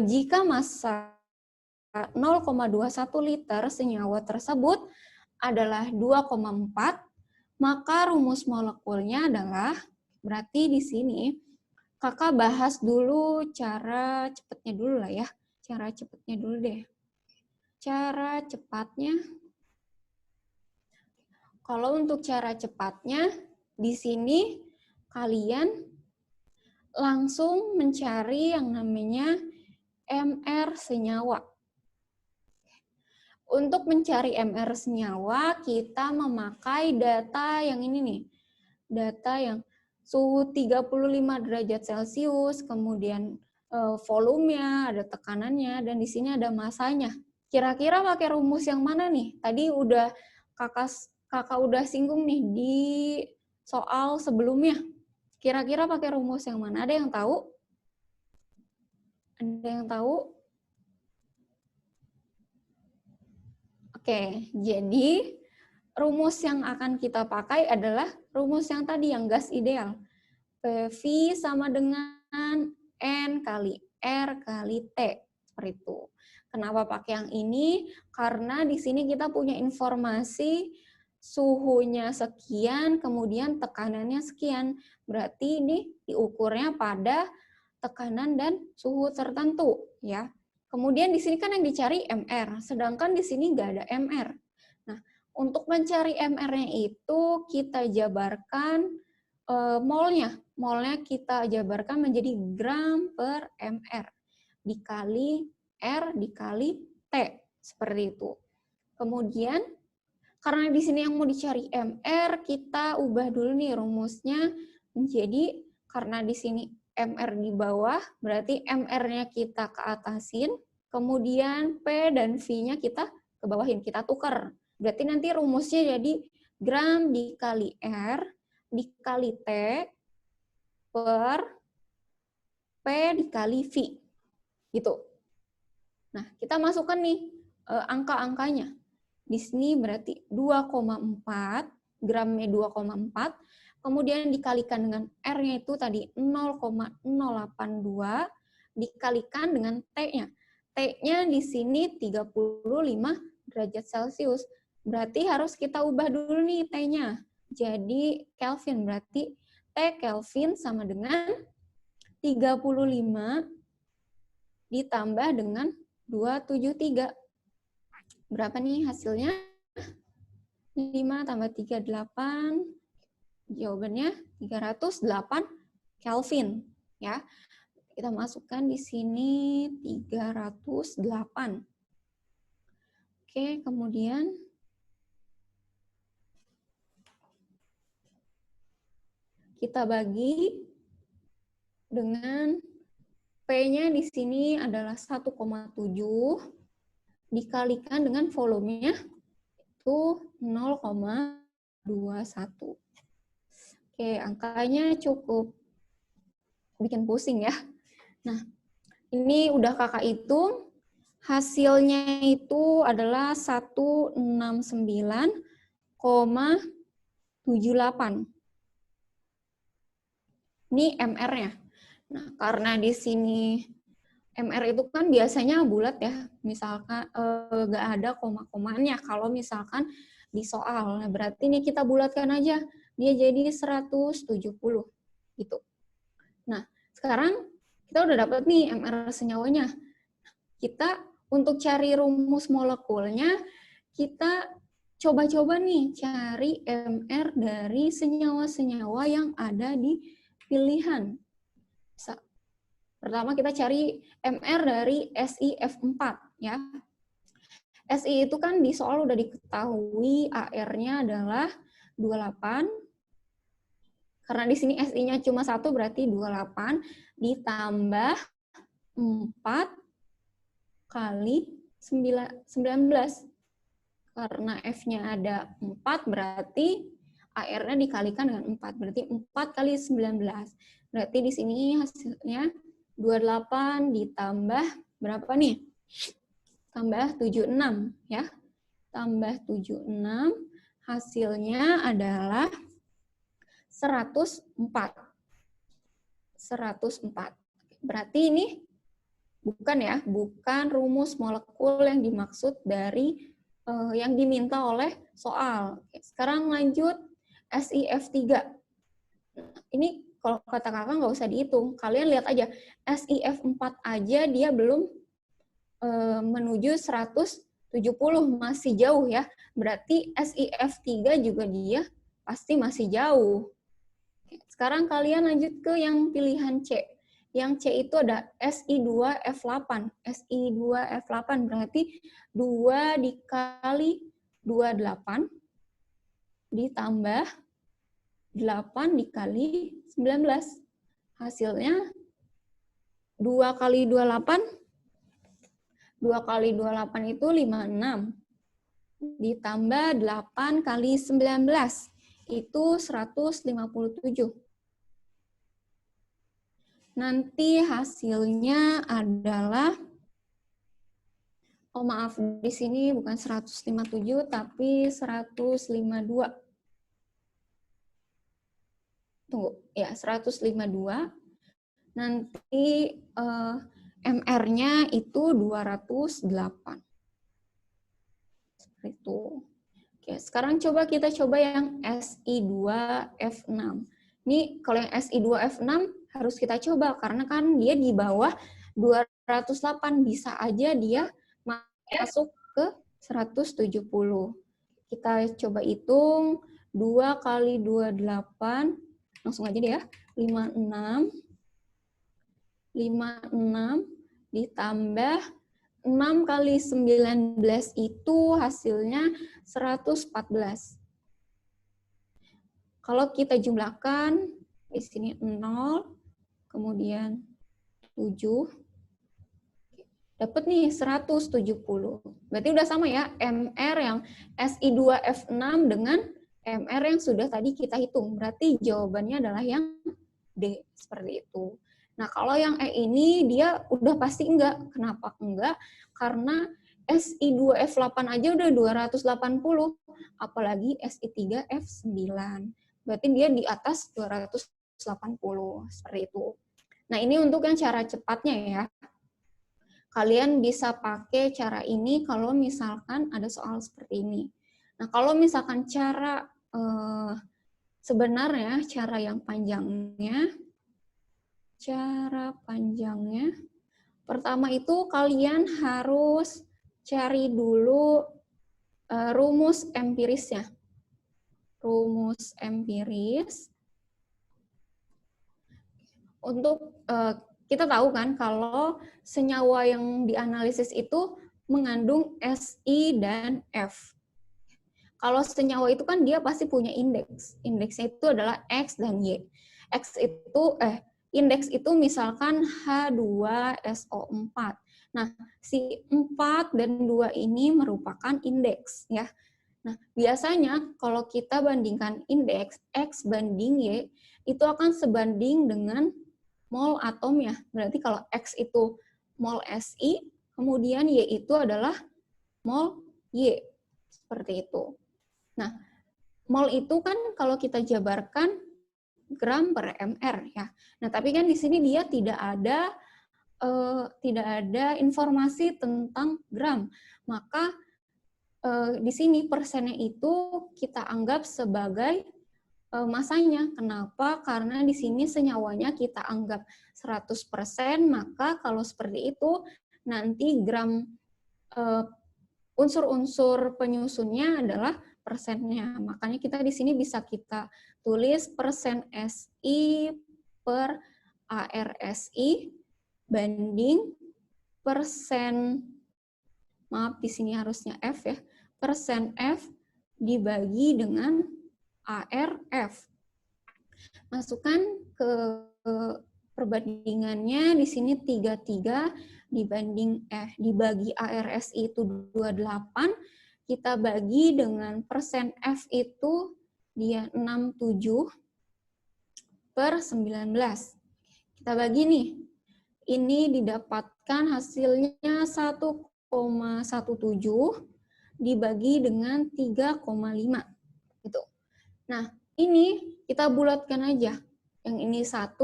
jika massa 0,21 liter senyawa tersebut adalah 2,4, maka rumus molekulnya adalah, berarti di sini kakak bahas dulu cara cepatnya dulu lah ya. Cara cepatnya dulu deh. Cara cepatnya, kalau untuk cara cepatnya, di sini kalian langsung mencari yang namanya MR senyawa. Untuk mencari MR senyawa, kita memakai data yang ini nih. Data yang suhu 35 derajat Celcius, kemudian volumenya, ada tekanannya, dan di sini ada masanya. Kira-kira pakai rumus yang mana nih? Tadi udah kakak udah singgung nih di soal sebelumnya. Kira-kira pakai rumus yang mana? Ada yang tahu? Ada yang tahu? Oke, jadi rumus yang akan kita pakai adalah rumus yang tadi, yang gas ideal. PV sama dengan N kali R kali T. Seperti itu. Kenapa pakai yang ini? Karena di sini kita punya informasi suhunya sekian, kemudian tekanannya sekian. Berarti ini diukurnya pada tekanan dan suhu tertentu, ya. Kemudian di sini kan yang dicari MR, sedangkan di sini nggak ada MR. Nah, untuk mencari MR-nya itu kita jabarkan molnya. Molnya kita jabarkan menjadi gram per MR dikali R dikali T, seperti itu. Kemudian karena di sini yang mau dicari MR, kita ubah dulu nih rumusnya menjadi, karena di sini MR di bawah, berarti MR-nya kita ke atasin, kemudian P dan V-nya kita ke bawahin, kita tukar. Berarti nanti rumusnya jadi gram dikali R dikali T per P dikali V. Gitu. Nah, kita masukkan nih angka-angkanya. Di sini berarti 2,4, gramnya 2,4, kemudian dikalikan dengan R-nya itu tadi 0,082, dikalikan dengan T-nya. T-nya di sini 35 derajat Celcius. Berarti harus kita ubah dulu nih T-nya. Jadi Kelvin, berarti T Kelvin sama dengan 35 ditambah dengan 273. Berapa nih hasilnya? 5 tambah 3, 8. Jawabannya 308 Kelvin. Ya. Kita masukkan di sini 308. Oke, kemudian kita bagi dengan P-nya di sini adalah 1,7 dikalikan dengan volumenya itu 0,21. Oke, angkanya cukup bikin pusing ya. Nah, ini udah kakak hitung. Hasilnya itu adalah 169,78. Ini MR-nya. Nah, karena di sini MR itu kan biasanya bulat ya, misalkan nggak ada koma-komanya kalau misalkan di soal. Nah, berarti ini kita bulatkan aja, dia jadi 170 gitu. Nah, sekarang kita udah dapat nih MR senyawanya. Kita untuk cari rumus molekulnya, kita coba-coba nih cari MR dari senyawa-senyawa yang ada di pilihan. Pertama kita cari MR dari SiF4 ya. Si itu kan di soal udah diketahui AR-nya adalah 28. Karena di sini Si-nya cuma 1 berarti 28 ditambah 4 kali 19. Karena F-nya ada 4 berarti AR-nya dikalikan dengan 4. Berarti 4 kali 19. Berarti di sini hasilnya 28 ditambah berapa nih? Tambah 76 ya. Tambah 76 hasilnya adalah 104. 104. Berarti ini bukan rumus molekul yang dimaksud dari yang diminta oleh soal. Oke, sekarang lanjut SiF3. Ini kalau kata kakak nggak usah dihitung. Kalian lihat aja, SiF4 aja dia belum menuju 170, masih jauh ya. Berarti SiF3 juga dia pasti masih jauh. Sekarang kalian lanjut ke yang pilihan C. Yang C itu ada Si2F8. Si2F8 berarti 2 dikali 28 ditambah 8 dikali 19. Hasilnya 2 kali 28. 2 kali 28 itu 56. Ditambah 8 kali 19. Itu 157. Nanti hasilnya adalah, oh maaf, di sini bukan 157, tapi 152. Tunggu, ya 152. Nanti MR-nya itu 208. Seperti itu. Oke, sekarang kita coba yang Si2F6. Ini kalau yang Si2F6 harus kita coba karena kan dia di bawah 208, bisa aja dia masuk ke 170. Kita coba hitung 2 kali 28, langsung aja deh ya, 56 ditambah 6 kali 19 itu hasilnya 114. Kalau kita jumlahkan, di sini 0, kemudian 7, dapat nih 170. Berarti udah sama ya, MR yang Si2F6 dengan MR yang sudah tadi kita hitung. Berarti jawabannya adalah yang D, seperti itu. Nah, kalau yang E ini dia udah pasti enggak. Kenapa enggak? Karena Si2F8 aja udah 280, apalagi Si3F9. Berarti dia di atas 280, seperti itu. Nah, ini untuk yang cara cepatnya ya. Kalian bisa pakai cara ini kalau misalkan ada soal seperti ini. Nah, kalau misalkan cara sebenarnya, cara yang panjangnya, cara panjangnya. Pertama itu kalian harus cari dulu rumus empirisnya. Rumus empiris. Untuk kita tahu kan kalau senyawa yang dianalisis itu mengandung Si dan F. Kalau senyawa itu kan dia pasti punya indeks. Indeksnya itu adalah X dan Y. Indeks itu misalkan H2SO4. Nah, si 4 dan 2 ini merupakan indeks ya. Nah, biasanya kalau kita bandingkan indeks X banding Y, itu akan sebanding dengan mol atomnya. Berarti kalau X itu mol Si, kemudian Y itu adalah mol Y. Seperti itu. Nah, mol itu kan kalau kita jabarkan gram per mr ya. Nah, tapi kan di sini dia tidak ada informasi tentang gram. Maka di sini persennya itu kita anggap sebagai masanya. Kenapa? Karena di sini senyawanya kita anggap 100%, maka kalau seperti itu nanti gram unsur-unsur penyusunnya adalah persennya. Makanya kita di sini bisa kita tulis persen Si per ARSI banding persen, maaf di sini harusnya F ya, persen F dibagi dengan ARF. Masukkan ke perbandingannya di sini 33 dibagi ARSI itu 28, kita bagi dengan persen F itu dia 67 per 19. Kita bagi nih, ini didapatkan hasilnya 1,17 dibagi dengan 3,5. Gitu. Nah, ini kita bulatkan aja. Yang ini 1,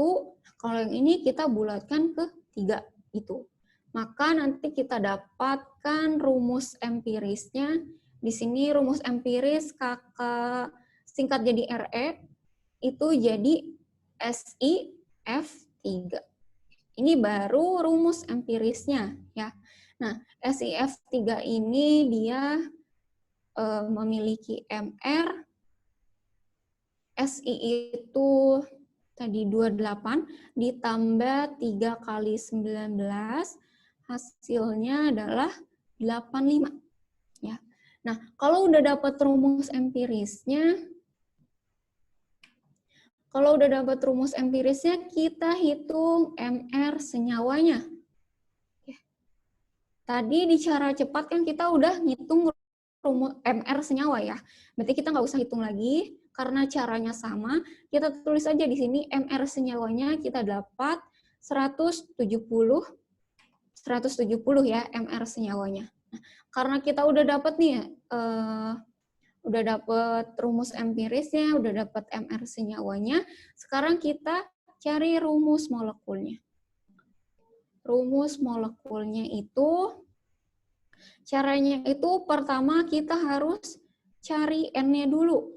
kalau yang ini kita bulatkan ke 3. Gitu. Maka nanti kita dapatkan rumus empirisnya. Di sini rumus empiris kakak singkat jadi RE, itu jadi SiF3. Ini baru rumus empirisnya ya. Nah, SiF3 ini dia memiliki MR, Si itu tadi 28 ditambah 3 kali 19, hasilnya adalah 85 ya. Nah, kalau udah dapat rumus empirisnya, kita hitung MR senyawanya. Tadi di cara cepat kan kita udah ngitung rumus MR senyawa ya. Berarti kita nggak usah hitung lagi karena caranya sama. Kita tulis aja di sini MR senyawanya kita dapat 170 ya MR senyawanya. Nah, karena kita udah dapat nih udah dapat rumus empirisnya, udah dapat MR senyawanya, sekarang kita cari rumus molekulnya. Rumus molekulnya itu, caranya itu pertama kita harus cari N-nya dulu.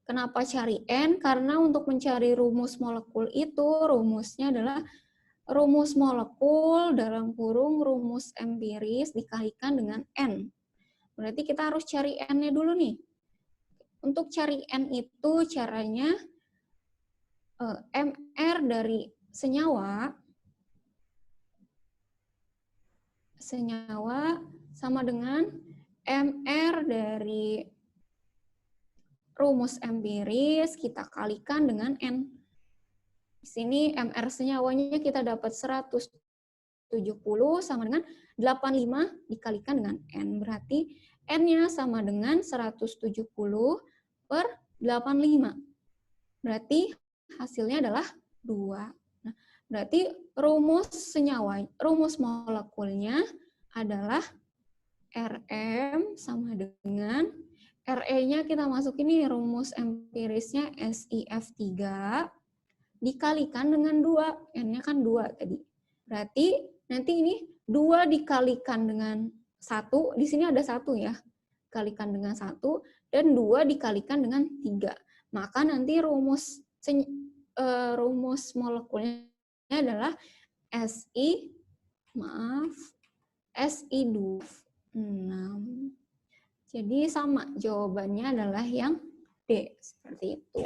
Kenapa cari N? Karena untuk mencari rumus molekul itu, rumusnya adalah rumus molekul dalam kurung rumus empiris dikalikan dengan N. Berarti kita harus cari N-nya dulu nih. Untuk cari N itu caranya MR dari senyawa sama dengan MR dari rumus empiris kita kalikan dengan N. Di sini MR senyawanya kita dapat 170 sama dengan 85 dikalikan dengan N. Berarti N-nya sama dengan 170 per 85. Berarti hasilnya adalah 2. Nah, berarti rumus molekulnya adalah Rm sama dengan Re-nya kita masukin ini rumus empirisnya SiF3 dikalikan dengan 2. N-nya kan 2 tadi. Berarti nanti ini 2 dikalikan dengan 1, di sini ada 1 ya. Dikalikan dengan 1 dan 2 dikalikan dengan 3. Maka nanti rumus molekulnya adalah SI2. 6. Jadi sama, jawabannya adalah yang D, seperti itu.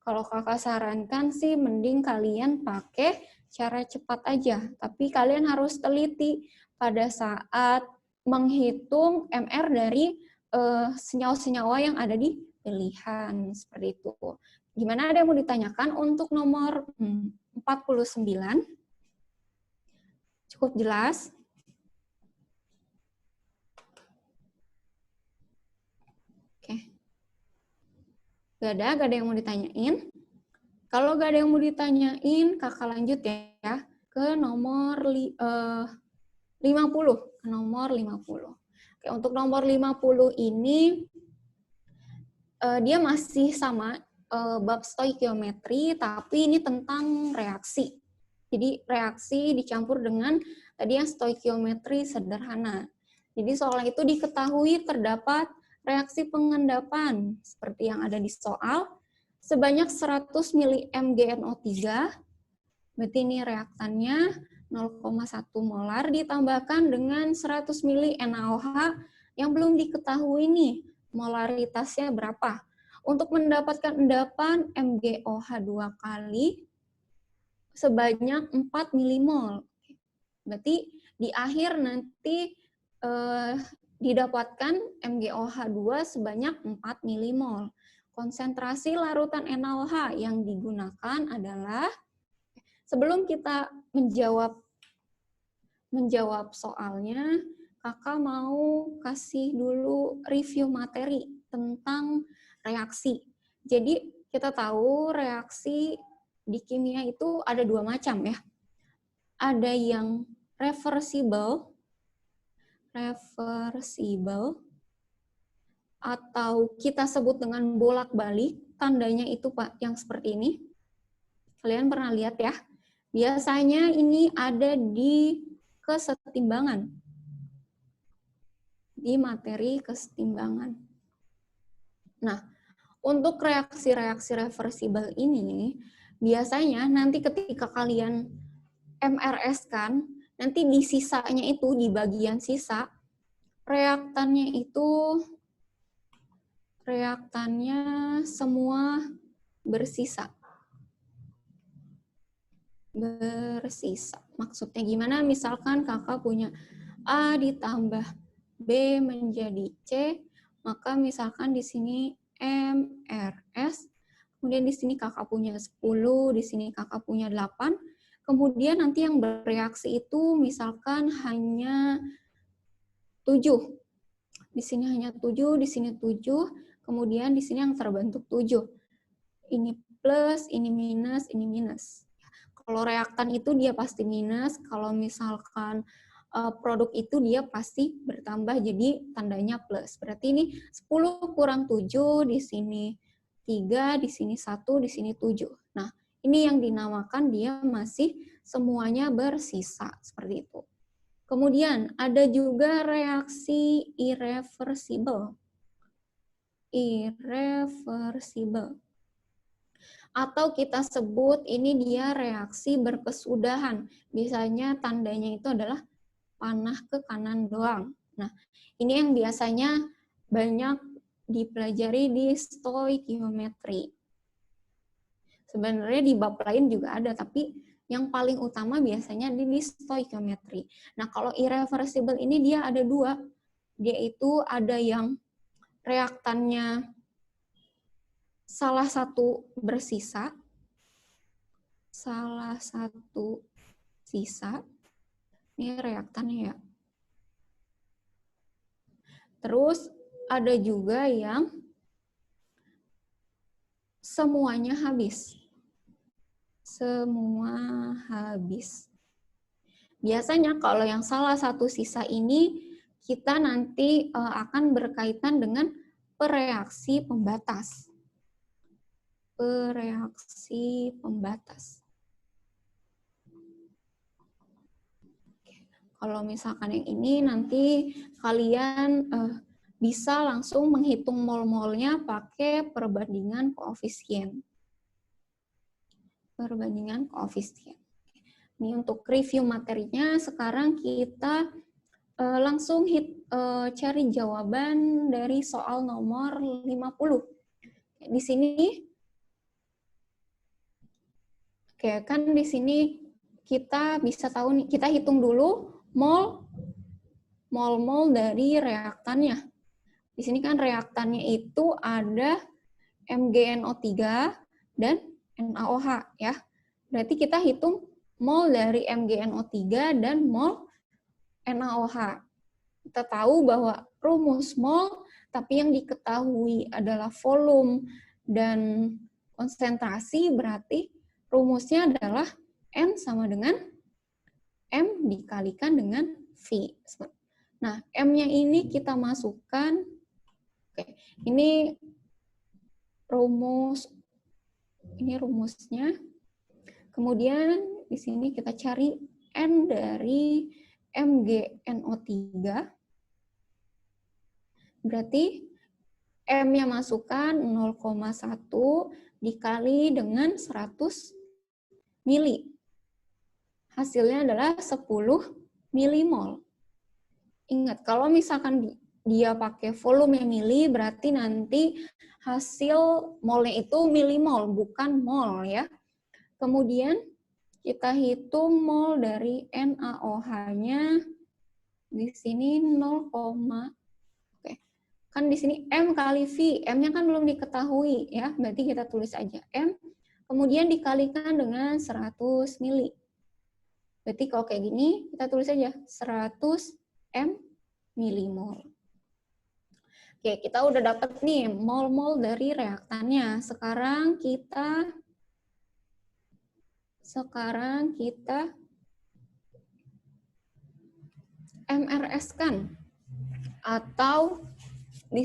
Kalau kakak sarankan sih mending kalian pakai cara cepat aja, tapi kalian harus teliti pada saat menghitung MR dari senyawa-senyawa yang ada di pilihan, seperti itu. Gimana, ada yang mau ditanyakan untuk nomor 49? Cukup jelas? Gak ada yang mau ditanyain? Kalau gak ada yang mau ditanyain, kakak lanjut ya ke nomor 50. Ke nomor 50. Oke, untuk nomor 50 ini, dia masih sama bab stoikiometri, tapi ini tentang reaksi. Jadi reaksi dicampur dengan tadi yang stoikiometri sederhana. Jadi soal itu diketahui terdapat reaksi pengendapan seperti yang ada di soal sebanyak 100 mg-NO3, berarti ini reaktannya 0,1 molar ditambahkan dengan 100 ml NaOH yang belum diketahui nih molaritasnya berapa. Untuk mendapatkan endapan MgOH 2 kali sebanyak 4 milimol. Berarti di akhir nanti didapatkan MgOH2 sebanyak 4 milimol. Konsentrasi larutan NaOH yang digunakan adalah, sebelum kita menjawab soalnya, kakak mau kasih dulu review materi tentang reaksi. Jadi kita tahu reaksi di kimia itu ada 2 macam ya. Ada yang reversible, atau kita sebut dengan bolak-balik, tandanya itu Pak yang seperti ini. Kalian pernah lihat ya? Biasanya ini ada di kesetimbangan. Di materi kesetimbangan. Nah, untuk reaksi-reaksi reversible ini, biasanya nanti ketika kalian MRS kan, nanti di sisanya itu, di bagian sisa, reaktannya semua bersisa. Maksudnya gimana? Misalkan kakak punya A ditambah B menjadi C, maka misalkan di sini MRS, kemudian di sini kakak punya 10, di sini kakak punya 8, kemudian nanti yang bereaksi itu misalkan hanya 7. Di sini hanya 7, di sini 7, kemudian di sini yang terbentuk 7. Ini plus, ini minus, ini minus. Kalau reaktan itu dia pasti minus, kalau misalkan produk itu dia pasti bertambah jadi tandanya plus. Berarti ini 10 kurang 7, di sini 3, di sini 1, di sini 7. Nah, ini yang dinamakan dia masih semuanya bersisa, seperti itu. Kemudian ada juga reaksi irreversible. Atau kita sebut ini dia reaksi berkesudahan. Biasanya tandanya itu adalah panah ke kanan doang. Nah, ini yang biasanya banyak dipelajari di stoikiometri. Sebenarnya di bab lain juga ada, tapi yang paling utama biasanya di stoikiometri. Nah, kalau irreversible ini dia ada 2. Dia itu ada yang reaktannya salah satu bersisa, ini reaktannya ya. Terus ada juga yang semuanya habis. Semua habis. Biasanya kalau yang salah satu sisa ini, kita nanti akan berkaitan dengan pereaksi pembatas. Pereaksi pembatas. Kalau misalkan yang ini nanti kalian bisa langsung menghitung mol-molnya pakai perbandingan koefisien. Ini untuk review materinya, sekarang kita langsung cari jawaban dari soal nomor 50. Di sini, oke, kan di sini kita bisa tahu nih, kita hitung dulu mol dari reaktannya. Di sini kan reaktannya itu ada MgNO3 dan NaOH ya. Berarti kita hitung mol dari MgNO3 dan mol NaOH. Kita tahu bahwa rumus mol, tapi yang diketahui adalah volume dan konsentrasi, berarti rumusnya adalah M sama dengan M dikalikan dengan V. Nah, M-nya ini kita masukkan, oke, ini rumusnya. Kemudian di sini kita cari N dari MgNO3. Berarti M-nya masukkan 0,1 dikali dengan 100 mili. Hasilnya adalah 10 milimol. Ingat, kalau misalkan dia pakai volume mili, berarti nanti hasil molnya itu milimol, bukan mol ya. Kemudian kita hitung mol dari NaOH-nya di sini 0, oke. Kan di sini M kali V, M-nya kan belum diketahui ya, berarti kita tulis aja M, kemudian dikalikan dengan 100 mili. Berarti kalau kayak gini, kita tulis aja 100 M milimol. Oke, kita udah dapat nih mol-mol dari reaktannya. Sekarang kita MRS-kan, atau di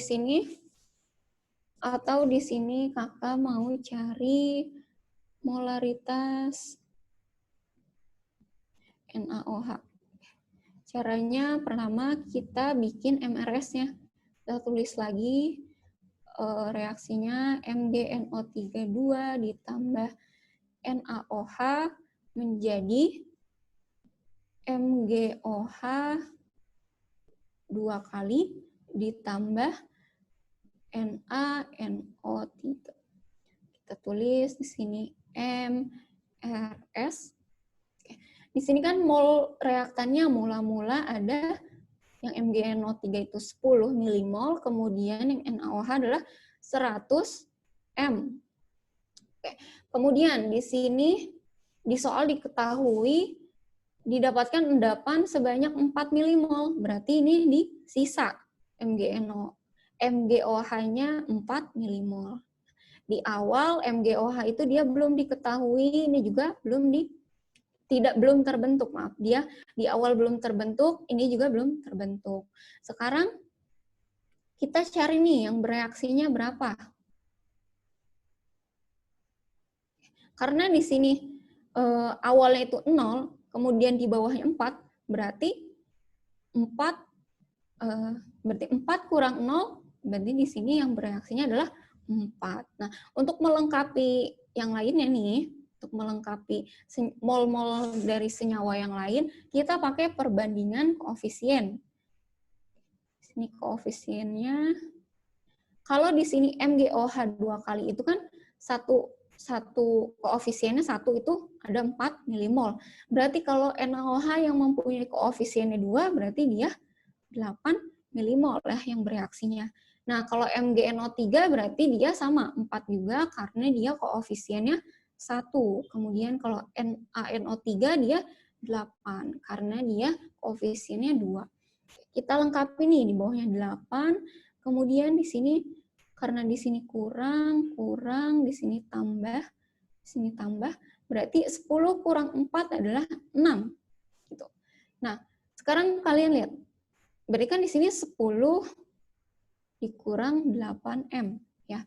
sini kakak mau cari molaritas NaOH. Caranya pertama kita bikin MRS-nya. Kita tulis lagi reaksinya MgNO3 2 ditambah NaOH menjadi MgOH 2 kali ditambah NaNO3. Kita tulis di sini MRS. Di sini kan mol reaktannya mula-mula ada yang MgNO3 itu 10 milimol, kemudian yang NaOH adalah 100 M. Oke. Kemudian di sini di soal diketahui didapatkan endapan sebanyak 4 milimol, berarti ini di sisa MgOH-nya 4 milimol. Di awal MgOH itu dia belum diketahui, ini juga belum terbentuk, maaf. Dia di awal belum terbentuk, ini juga belum terbentuk. Sekarang kita cari nih yang bereaksinya berapa. Karena di sini awalnya itu 0, kemudian di bawahnya 4, berarti 4 kurang 0, berarti di sini yang bereaksinya adalah 4. Nah, untuk melengkapi yang lainnya nih, untuk melengkapi mol-mol dari senyawa yang lain, kita pakai perbandingan koefisien. Sini koefisiennya. Kalau di sini MgOH 2 kali itu kan satu koefisiennya 1 itu ada 4 milimol. Berarti kalau NaOH yang mempunyai koefisiennya 2, berarti dia 8 milimol lah yang bereaksinya. Nah, kalau MgNO3 berarti dia sama 4 juga karena dia koefisiennya 1. Kemudian kalau NaNO3 dia 8 karena dia koefisiennya 2. Kita lengkapi nih di bawahnya 8. Kemudian di sini karena di sini kurang, di sini tambah, berarti 10 kurang 4 adalah 6. Gitu. Nah, sekarang kalian lihat. Berarti kan di sini 10 dikurang 8M ya.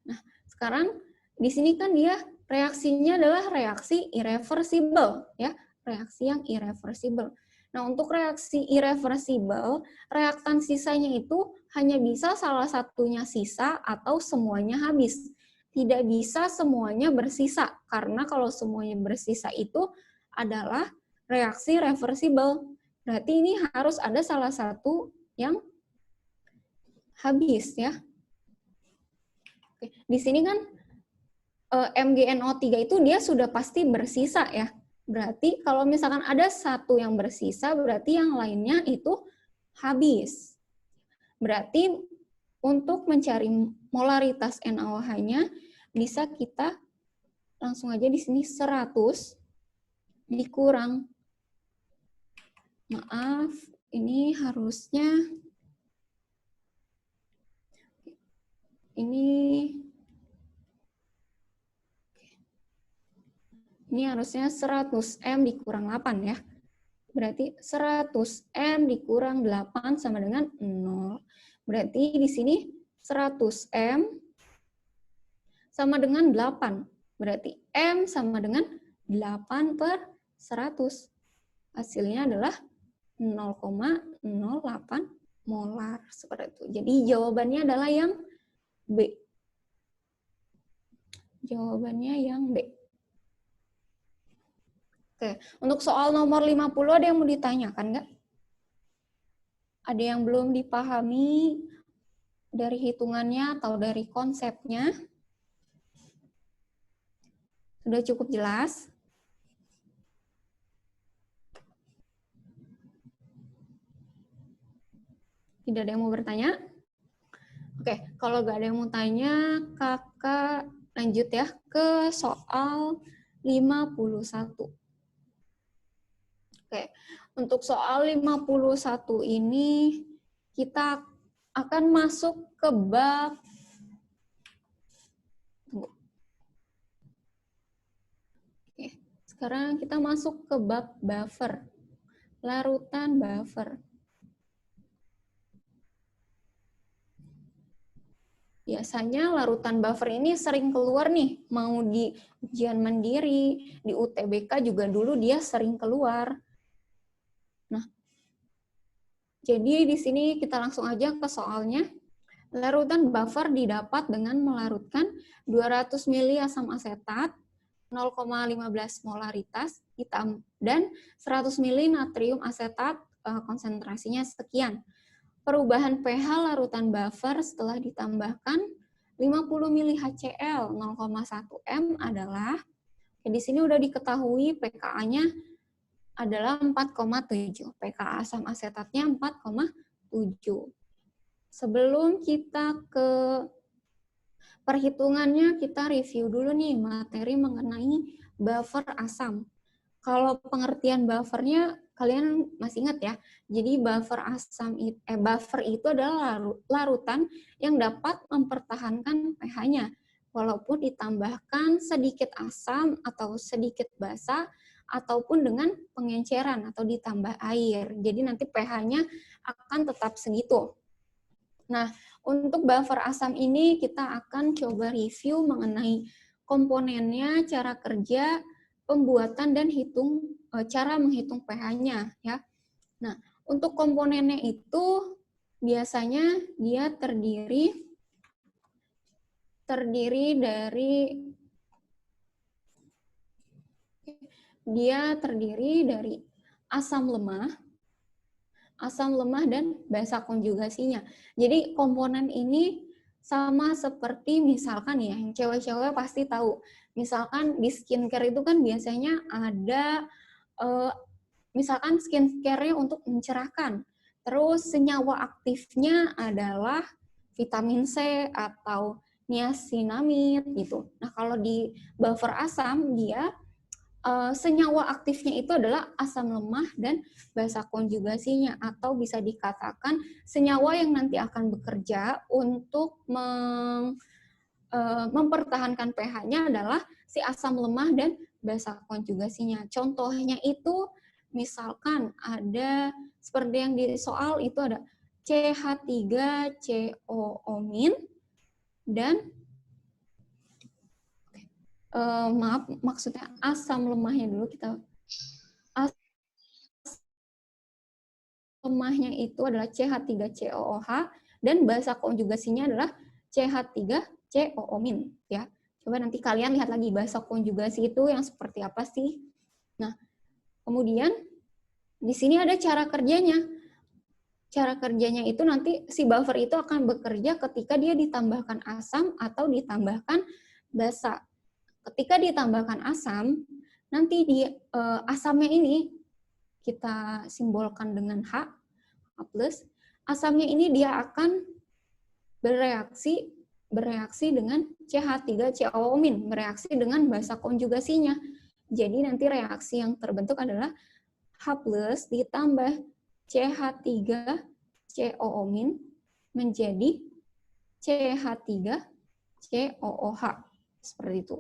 Nah, sekarang di sini kan dia reaksinya adalah reaksi irreversible ya, reaksi yang irreversible. Nah, untuk reaksi irreversible, reaktan sisanya itu hanya bisa salah satunya sisa atau semuanya habis. Tidak bisa semuanya bersisa, karena kalau semuanya bersisa itu adalah reaksi reversible. Berarti ini harus ada salah satu yang habis ya. Oke, di sini kan MgNO3 itu dia sudah pasti bersisa ya. Berarti kalau misalkan ada satu yang bersisa, berarti yang lainnya itu habis. Berarti untuk mencari molaritas NaOH-nya bisa kita langsung aja di sini 100 dikurang. Maaf, ini harusnya ini harusnya 100 M dikurang 8 ya. Berarti 100 M dikurang 8 sama dengan 0. Berarti di sini 100 M sama dengan 8. Berarti M sama dengan 8 per 100. Hasilnya adalah 0,08 molar. Seperti itu. Jadi jawabannya adalah yang B. Jawabannya yang B. Oke, untuk soal nomor 50 ada yang mau ditanyakan nggak? Ada yang belum dipahami dari hitungannya atau dari konsepnya? Sudah cukup jelas? Tidak ada yang mau bertanya? Oke, kalau nggak ada yang mau tanya, kakak lanjut ya ke soal 51. Oke, untuk soal 51 ini kita akan masuk ke bab Oke, sekarang kita masuk ke bab buffer. Larutan buffer. Biasanya larutan buffer ini sering keluar nih, mau di ujian mandiri, di UTBK juga dulu dia sering keluar. Nah, jadi di sini kita langsung aja ke soalnya. Larutan buffer didapat dengan melarutkan 200 ml asam asetat, 0,15 molaritas, dan 100 ml natrium asetat, konsentrasinya sekian. Perubahan pH larutan buffer setelah ditambahkan 50 ml HCl 0,1 M adalah, di sini udah diketahui pKa-nya adalah 4,7. pKa asam asetatnya 4,7. Sebelum kita ke perhitungannya, kita review dulu nih materi mengenai buffer asam. Kalau pengertian buffernya kalian masih ingat ya? Jadi buffer itu adalah larutan yang dapat mempertahankan pH-nya walaupun ditambahkan sedikit asam atau sedikit basa ataupun dengan pengenceran atau ditambah air. Jadi nanti pH-nya akan tetap segitu. Nah, untuk buffer asam ini kita akan coba review mengenai komponennya, cara kerja, pembuatan, dan cara menghitung pH-nya ya. Nah, untuk komponennya itu biasanya dia terdiri dari asam lemah dan basa konjugasinya. Jadi komponen ini sama seperti misalkan ya, yang cewek-cewek pasti tahu. Misalkan di skincare itu kan biasanya ada, misalkan skincare-nya untuk mencerahkan. Terus senyawa aktifnya adalah vitamin C atau niacinamide gitu. Nah kalau di buffer asam dia senyawa aktifnya itu adalah asam lemah dan basa konjugasinya, atau bisa dikatakan senyawa yang nanti akan bekerja untuk mempertahankan pH-nya adalah si asam lemah dan basa konjugasinya. Contohnya itu misalkan ada seperti yang di soal itu ada CH3COO- dan maaf, maksudnya asam lemahnya dulu kita. Asam lemahnya itu adalah CH3COOH dan basa konjugasinya adalah CH3COO- ya. Coba nanti kalian lihat lagi basa konjugasi itu yang seperti apa sih. Nah, Kemudian di sini ada cara kerjanya. Cara kerjanya itu nanti si buffer itu akan bekerja ketika dia ditambahkan asam atau ditambahkan basa. Ketika ditambahkan asam, nanti di asamnya ini kita simbolkan dengan H+. Asamnya ini dia akan bereaksi dengan CH3COO-, bereaksi dengan basa konjugasinya. Jadi nanti reaksi yang terbentuk adalah H+ ditambah CH3COO- menjadi CH3COOH. Seperti itu.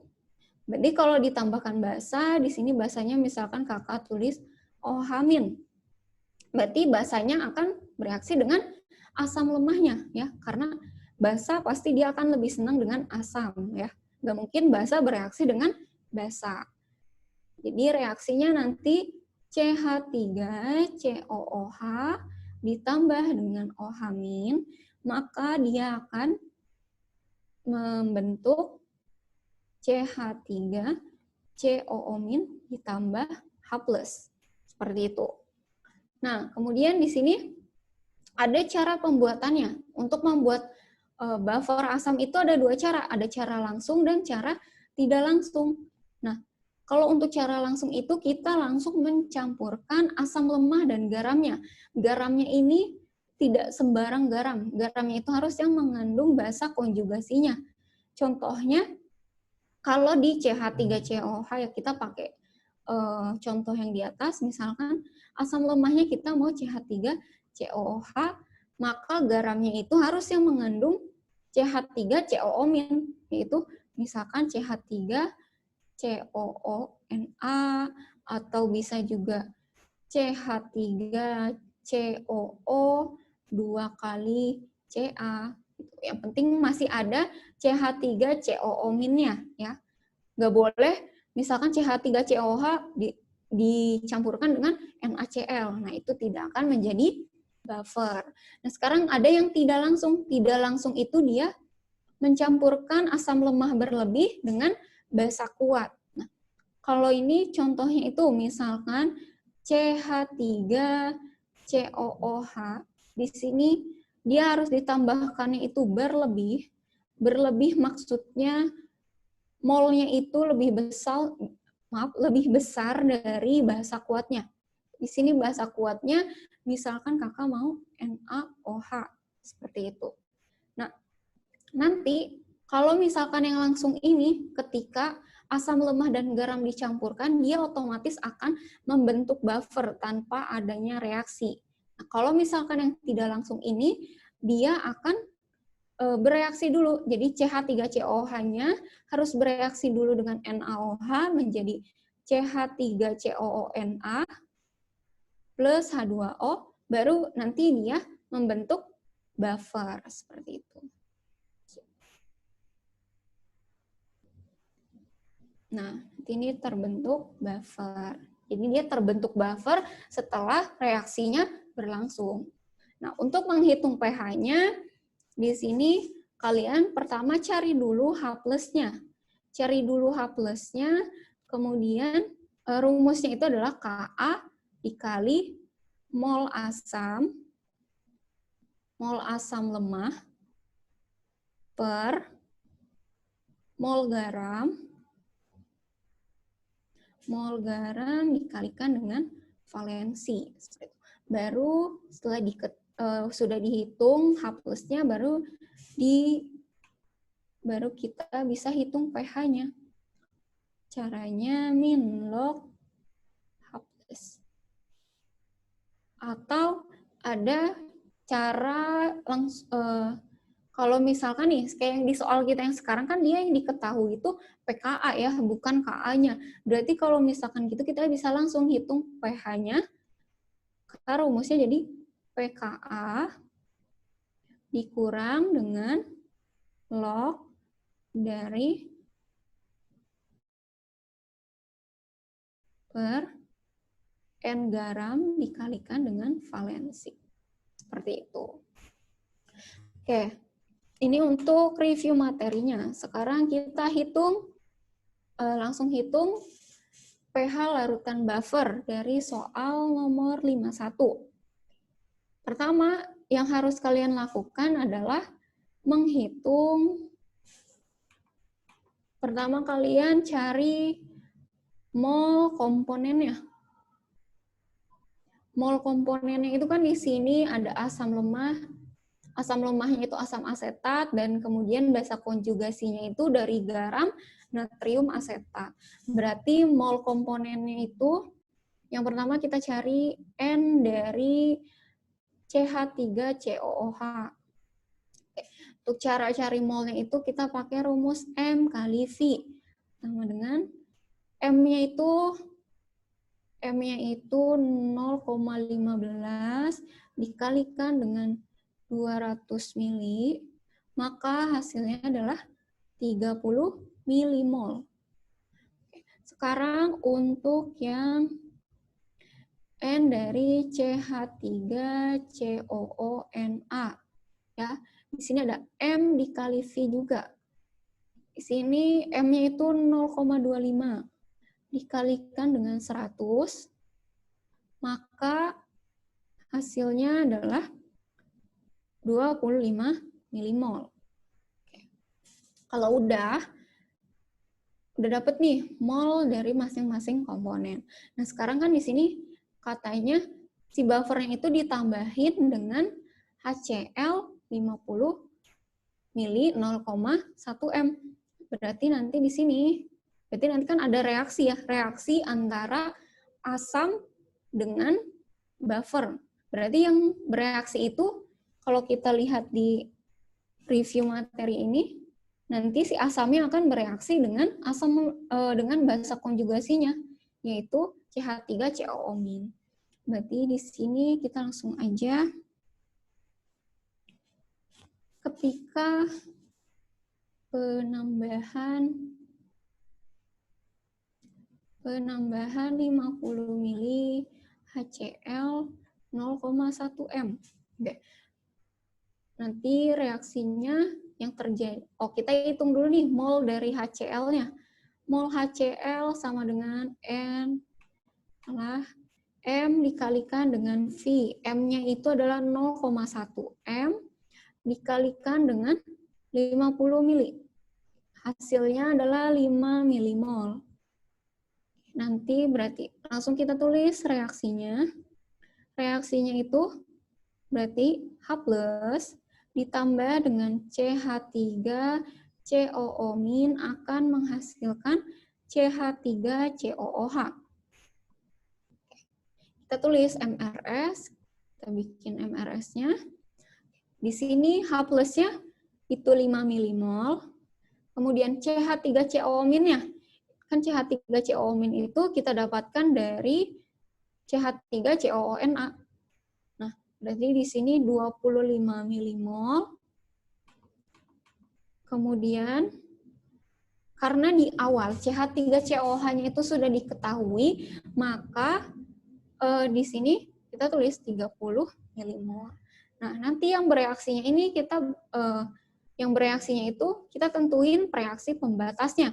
Berarti kalau ditambahkan basa, di sini basanya misalkan kakak tulis OH-. Berarti basanya akan bereaksi dengan asam lemahnya, ya, karena basa pasti dia akan lebih senang dengan asam, ya. Nggak mungkin basa bereaksi dengan basa. Jadi reaksinya nanti CH3COOH ditambah dengan OH-, maka dia akan membentuk CH3COO- ditambah H+. Seperti itu. Nah, kemudian di sini ada cara pembuatannya. Untuk membuat buffer asam itu ada dua cara. Ada cara langsung dan cara tidak langsung. Nah, kalau untuk cara langsung itu kita langsung mencampurkan asam lemah dan garamnya. Garamnya ini tidak sembarang garam. Garamnya itu harus yang mengandung basa konjugasinya. Contohnya, kalau di CH3COOH ya kita pakai contoh yang di atas, misalkan asam lemahnya kita mau CH3COOH, maka garamnya itu harus yang mengandung CH3COO-, yaitu misalkan CH3COONA, atau bisa juga CH3COO 2 kali Ca. Yang penting masih ada CH3COO-nya, ya. Nggak boleh misalkan CH3COOH dicampurkan dengan NaCl. Nah, itu tidak akan menjadi buffer. Nah, sekarang ada yang tidak langsung. Tidak langsung itu dia mencampurkan asam lemah berlebih dengan basa kuat. Nah, kalau ini contohnya itu misalkan CH3COOH, di sini dia harus ditambahkannya itu berlebih. Berlebih maksudnya molnya itu lebih besar dari basa kuatnya. Di sini basa kuatnya misalkan kakak mau NaOH, seperti itu. Nah, nanti kalau misalkan yang langsung ini ketika asam lemah dan garam dicampurkan, dia otomatis akan membentuk buffer tanpa adanya reaksi. Nah, kalau misalkan yang tidak langsung ini, dia akan bereaksi dulu. Jadi CH3COOH-nya harus bereaksi dulu dengan NaOH menjadi CH3COONA plus H2O, baru nanti dia membentuk buffer seperti itu. Nah, ini terbentuk buffer. Jadi dia terbentuk buffer setelah reaksinya berlangsung. Nah, untuk menghitung pH-nya, di sini kalian pertama cari dulu H+-nya. Cari dulu H+-nya, kemudian rumusnya itu adalah Ka dikali mol asam lemah per mol garam dikalikan dengan valensi. Baru setelah sudah dihitung H+-nya, baru kita bisa hitung pH-nya. Caranya min log H+. Atau ada cara kalau misalkan nih, kayak yang di soal kita yang sekarang kan dia yang diketahui itu pKa ya, bukan Ka-nya. Berarti kalau misalkan gitu kita bisa langsung hitung pH-nya. Karena rumusnya jadi pKa dikurang dengan log dari per N garam dikalikan dengan valensi. Seperti itu. Oke, ini untuk review materinya. Sekarang kita hitung, langsung hitung pH larutan buffer dari soal nomor 51. Pertama, yang harus kalian lakukan adalah menghitung. Pertama kalian cari mol komponennya. Mol komponennya itu kan di sini ada asam lemah. Asam lemahnya itu asam asetat, dan kemudian basa konjugasinya itu dari garam natrium asetat. Berarti mol komponennya itu, yang pertama kita cari N dari CH3COOH. Untuk cara cari molnya itu kita pakai rumus M kali V. Sama dengan M-nya itu 0,15 dikalikan dengan 200 mili, maka hasilnya adalah 30 milimol. Sekarang untuk yang N dari CH3COONA, ya. Di sini ada M dikali V juga. Di sini M-nya itu 0,25 dikalikan dengan 100, maka hasilnya adalah 25 milimol. Kalau udah dapet nih mol dari masing-masing komponen. Nah, sekarang kan di sini katanya si buffernya itu ditambahin dengan HCl 50 mili 0,1 M. Berarti nanti di sini, nanti kan ada reaksi ya, reaksi antara asam dengan buffer. Berarti yang bereaksi itu, kalau kita lihat di review materi ini, nanti si asamnya akan bereaksi dengan dengan basa konjugasinya, yaitu CH3COO-. Berarti di sini kita langsung aja, ketika penambahan 50 mili HCl 0,1 M. Oke. Nanti reaksinya yang terjadi, kita hitung dulu nih mol dari HCl-nya. Mol HCl sama dengan N adalah M dikalikan dengan V. M-nya itu adalah 0,1 M dikalikan dengan 50 mili. Hasilnya adalah 5 milimol. Nanti berarti langsung kita tulis reaksinya. Reaksinya itu berarti H+ ditambah dengan CH3COO- akan menghasilkan CH3COOH. Kita tulis MRS, kita bikin MRS-nya. Di sini H+-nya itu 5 milimol. Kemudian CH3COO-nya, kan CH3COO- itu kita dapatkan dari CH3COONA. Nah, berarti di sini 25 milimol. Kemudian, karena di awal CH3COOH-nya itu sudah diketahui, maka di sini kita tulis 30 milimol. Nah, nanti yang bereaksinya ini kita tentuin reaksi pembatasnya.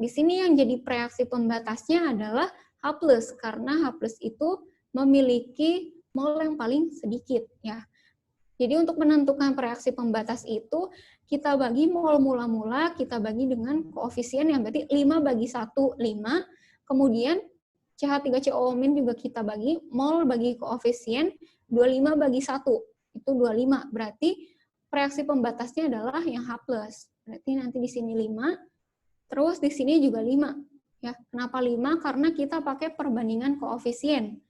Di sini yang jadi reaksi pembatasnya adalah H+, karena H+ itu memiliki mol yang paling sedikit, ya. Jadi untuk menentukan reaksi pembatas itu, kita bagi mol mula-mula, kita bagi dengan koefisien yang berarti 5/1, 5. Kemudian CH3COO- juga kita bagi mol bagi koefisien 25/1, itu 25. Berarti reaksi pembatasnya adalah yang H+. Berarti nanti di sini 5, terus di sini juga 5. Ya, kenapa 5? Karena kita pakai perbandingan koefisien.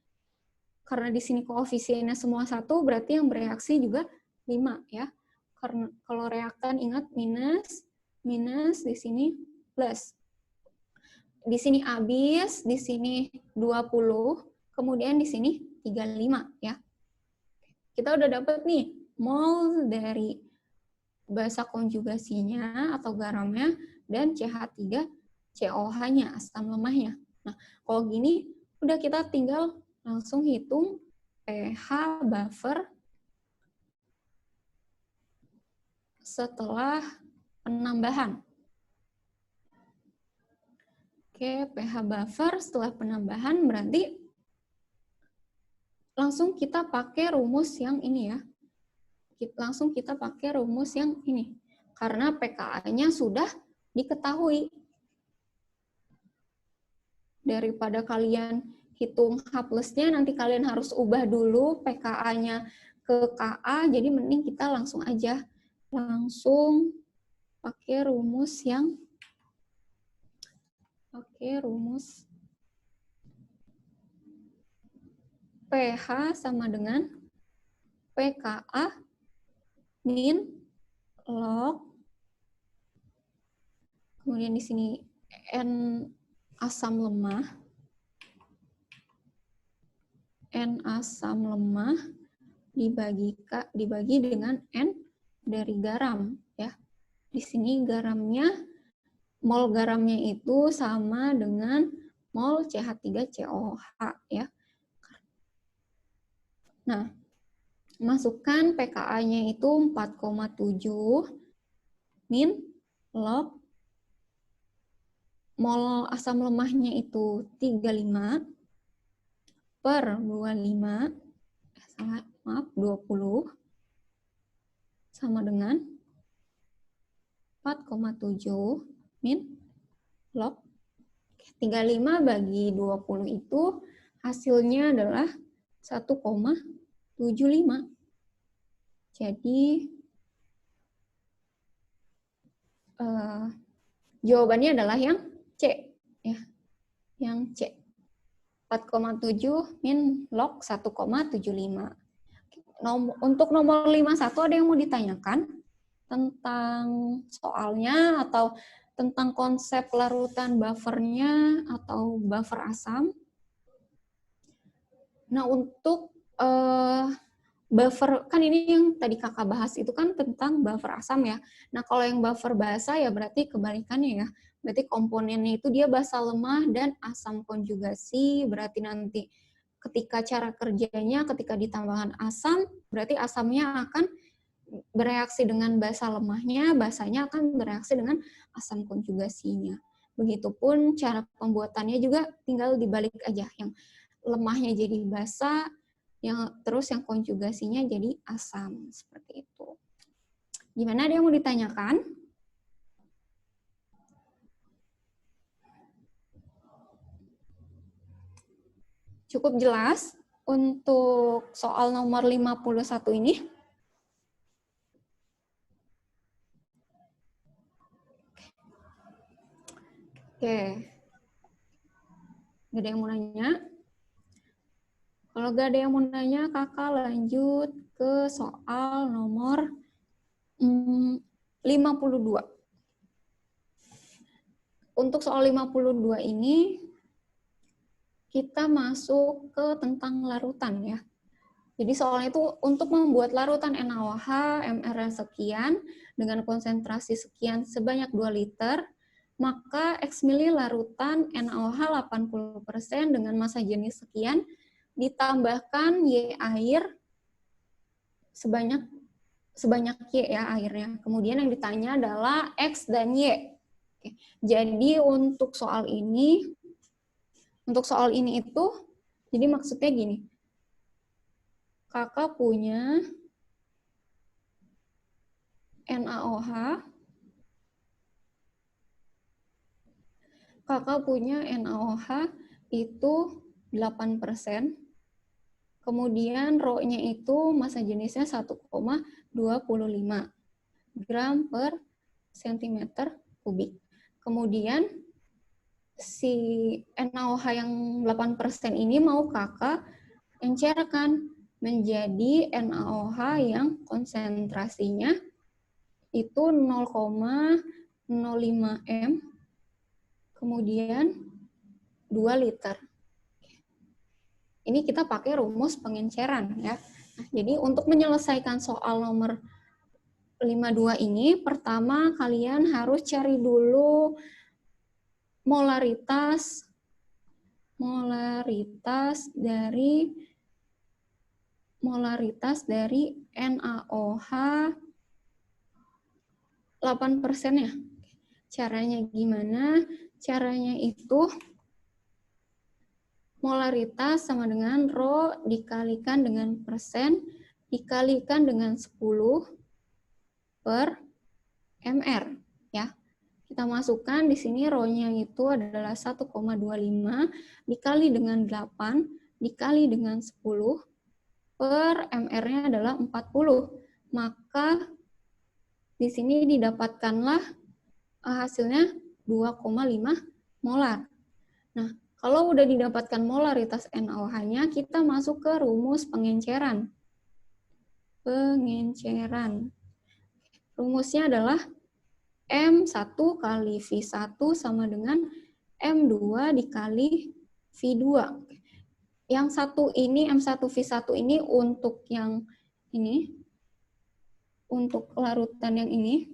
Karena di sini koefisiennya semua 1, berarti yang bereaksi juga 5, ya. Karena kalau reaktan ingat minus, di sini plus. Di sini habis, di sini 20, kemudian di sini 35, ya. Kita udah dapat nih mol dari basa konjugasinya atau garamnya dan CH3COOH-nya, asam lemahnya. Nah, kalau gini udah kita tinggal langsung hitung pH buffer setelah penambahan. Oke, pH buffer setelah penambahan berarti langsung kita pakai rumus yang ini ya. Langsung kita pakai rumus yang ini. Karena pKa-nya sudah diketahui. Daripada kalian hitung H plus-nya, nanti kalian harus ubah dulu pKa-nya ke Ka, jadi mending kita langsung aja. Langsung pakai rumus yang pH sama dengan pKa min log, kemudian di sini N asam lemah dibagi dengan N dari garam ya. Di sini mol garamnya itu sama dengan mol CH3COH ya. Nah, masukkan pKa-nya itu 4,7 min log mol asam lemahnya itu 35 per 20 sama dengan 4,7 min log 35 bagi 20 itu hasilnya adalah 1,75. Jadi jawabannya adalah yang C ya. Yang C. 4,7 min log 1,75. Untuk nomor 51 ada yang mau ditanyakan tentang soalnya atau tentang konsep larutan buffernya atau buffer asam? Nah, untuk buffer, kan ini yang tadi kakak bahas itu kan tentang buffer asam ya. Nah, kalau yang buffer basa ya berarti kebalikannya ya. Berarti komponennya itu dia basa lemah dan asam konjugasi. Berarti nanti ketika cara kerjanya, ketika ditambahkan asam, berarti asamnya akan bereaksi dengan basa lemahnya, basanya akan bereaksi dengan asam konjugasinya. Begitupun cara pembuatannya juga tinggal dibalik aja. Yang lemahnya jadi basa, terus yang konjugasinya jadi asam. Seperti itu. Gimana, ada yang mau ditanyakan? Cukup jelas untuk soal nomor 51 ini? Oke. Gak ada yang mau nanya? Kalau gak ada yang mau nanya, kakak lanjut ke soal nomor 52. Untuk soal 52 ini, kita masuk ke tentang larutan ya. Jadi soalnya itu untuk membuat larutan NaOH MR sekian dengan konsentrasi sekian sebanyak 2 liter, maka X mili larutan NaOH 80% dengan massa jenis sekian ditambahkan Y air sebanyak Y ya airnya. Kemudian yang ditanya adalah X dan Y. Oke. Jadi untuk soal ini itu, jadi maksudnya gini, kakak punya NaOH itu 8%, kemudian rho-nya itu massa jenisnya 1,25 gram per centimeter kubik. Kemudian si NaOH yang 8% ini mau kakak encerkan menjadi NaOH yang konsentrasinya itu 0,05 M, kemudian 2 liter. Ini kita pakai rumus pengenceran ya. Nah, jadi untuk menyelesaikan soal nomor 52 ini, pertama kalian harus cari dulu molaritas dari NaOH 8% ya. Caranya gimana? Caranya itu molaritas sama dengan rho dikalikan dengan persen dikalikan dengan 10 per mr ya. Kita masukkan di sini rho-nya itu adalah 1,25 dikali dengan 8 dikali dengan 10 per mr-nya adalah 40. Maka di sini didapatkanlah hasilnya 2,5 molar. Nah, kalau udah didapatkan molaritas NaOH-nya, kita masuk ke rumus pengenceran. Rumusnya adalah M1 kali V1 sama dengan M2 dikali V2. Yang satu ini, M1 V1 ini untuk yang ini, untuk larutan yang ini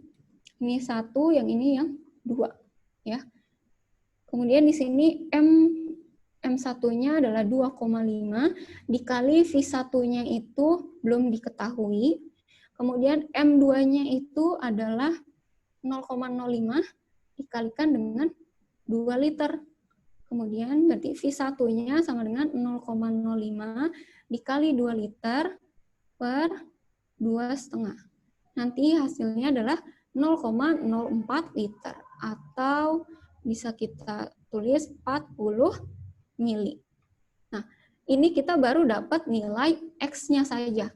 1, yang ini yang 2. Ya. Kemudian di sini M1-nya adalah 2,5 dikali V1-nya itu belum diketahui. Kemudian M2-nya itu adalah 0,05 dikalikan dengan 2 liter. Kemudian berarti V1-nya sama dengan 0,05 dikali 2 liter per 2,5. Nanti hasilnya adalah 0,04 liter atau bisa kita tulis 40 mili. Nah, ini kita baru dapat nilai X-nya saja.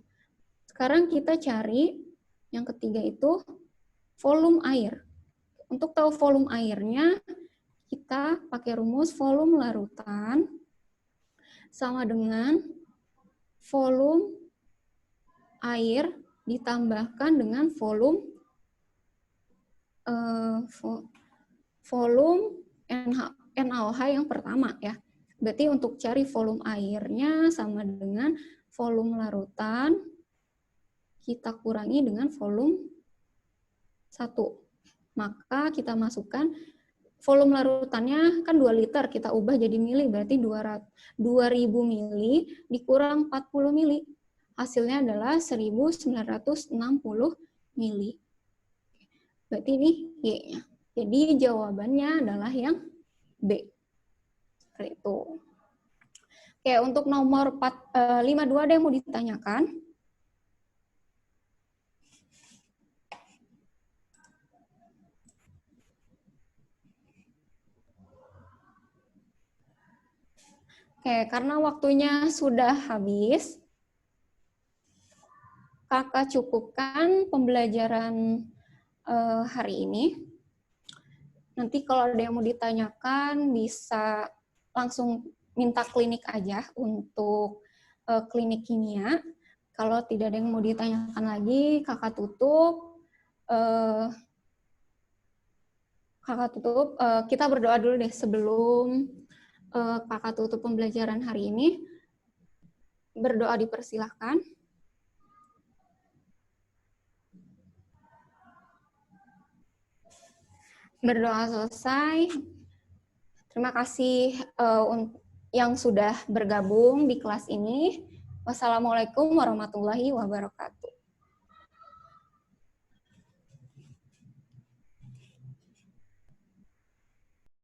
Sekarang kita cari yang ketiga itu volume air. Untuk tahu volume airnya, kita pakai rumus volume larutan sama dengan volume air ditambahkan dengan volume NaOH yang pertama ya. Berarti untuk cari volume airnya sama dengan volume larutan, kita kurangi dengan volume 1. Maka kita masukkan volume larutannya kan 2 liter, kita ubah jadi mili, berarti 2000 mili dikurang 40 mili. Hasilnya adalah 1960 mili. Berarti ini Y-nya. Jadi jawabannya adalah yang B. Seperti itu. Oke, untuk nomor 52 ada yang mau ditanyakan? Oke, karena waktunya sudah habis, Kakak cukupkan pembelajaran hari ini. Nanti kalau ada yang mau ditanyakan, bisa langsung minta klinik aja untuk klinik kimia. Kalau tidak ada yang mau ditanyakan lagi, kakak tutup. Kita berdoa dulu deh sebelum kakak tutup pembelajaran hari ini. Berdoa dipersilahkan. Berdoa selesai. Terima kasih yang sudah bergabung di kelas ini. Wassalamualaikum warahmatullahi wabarakatuh.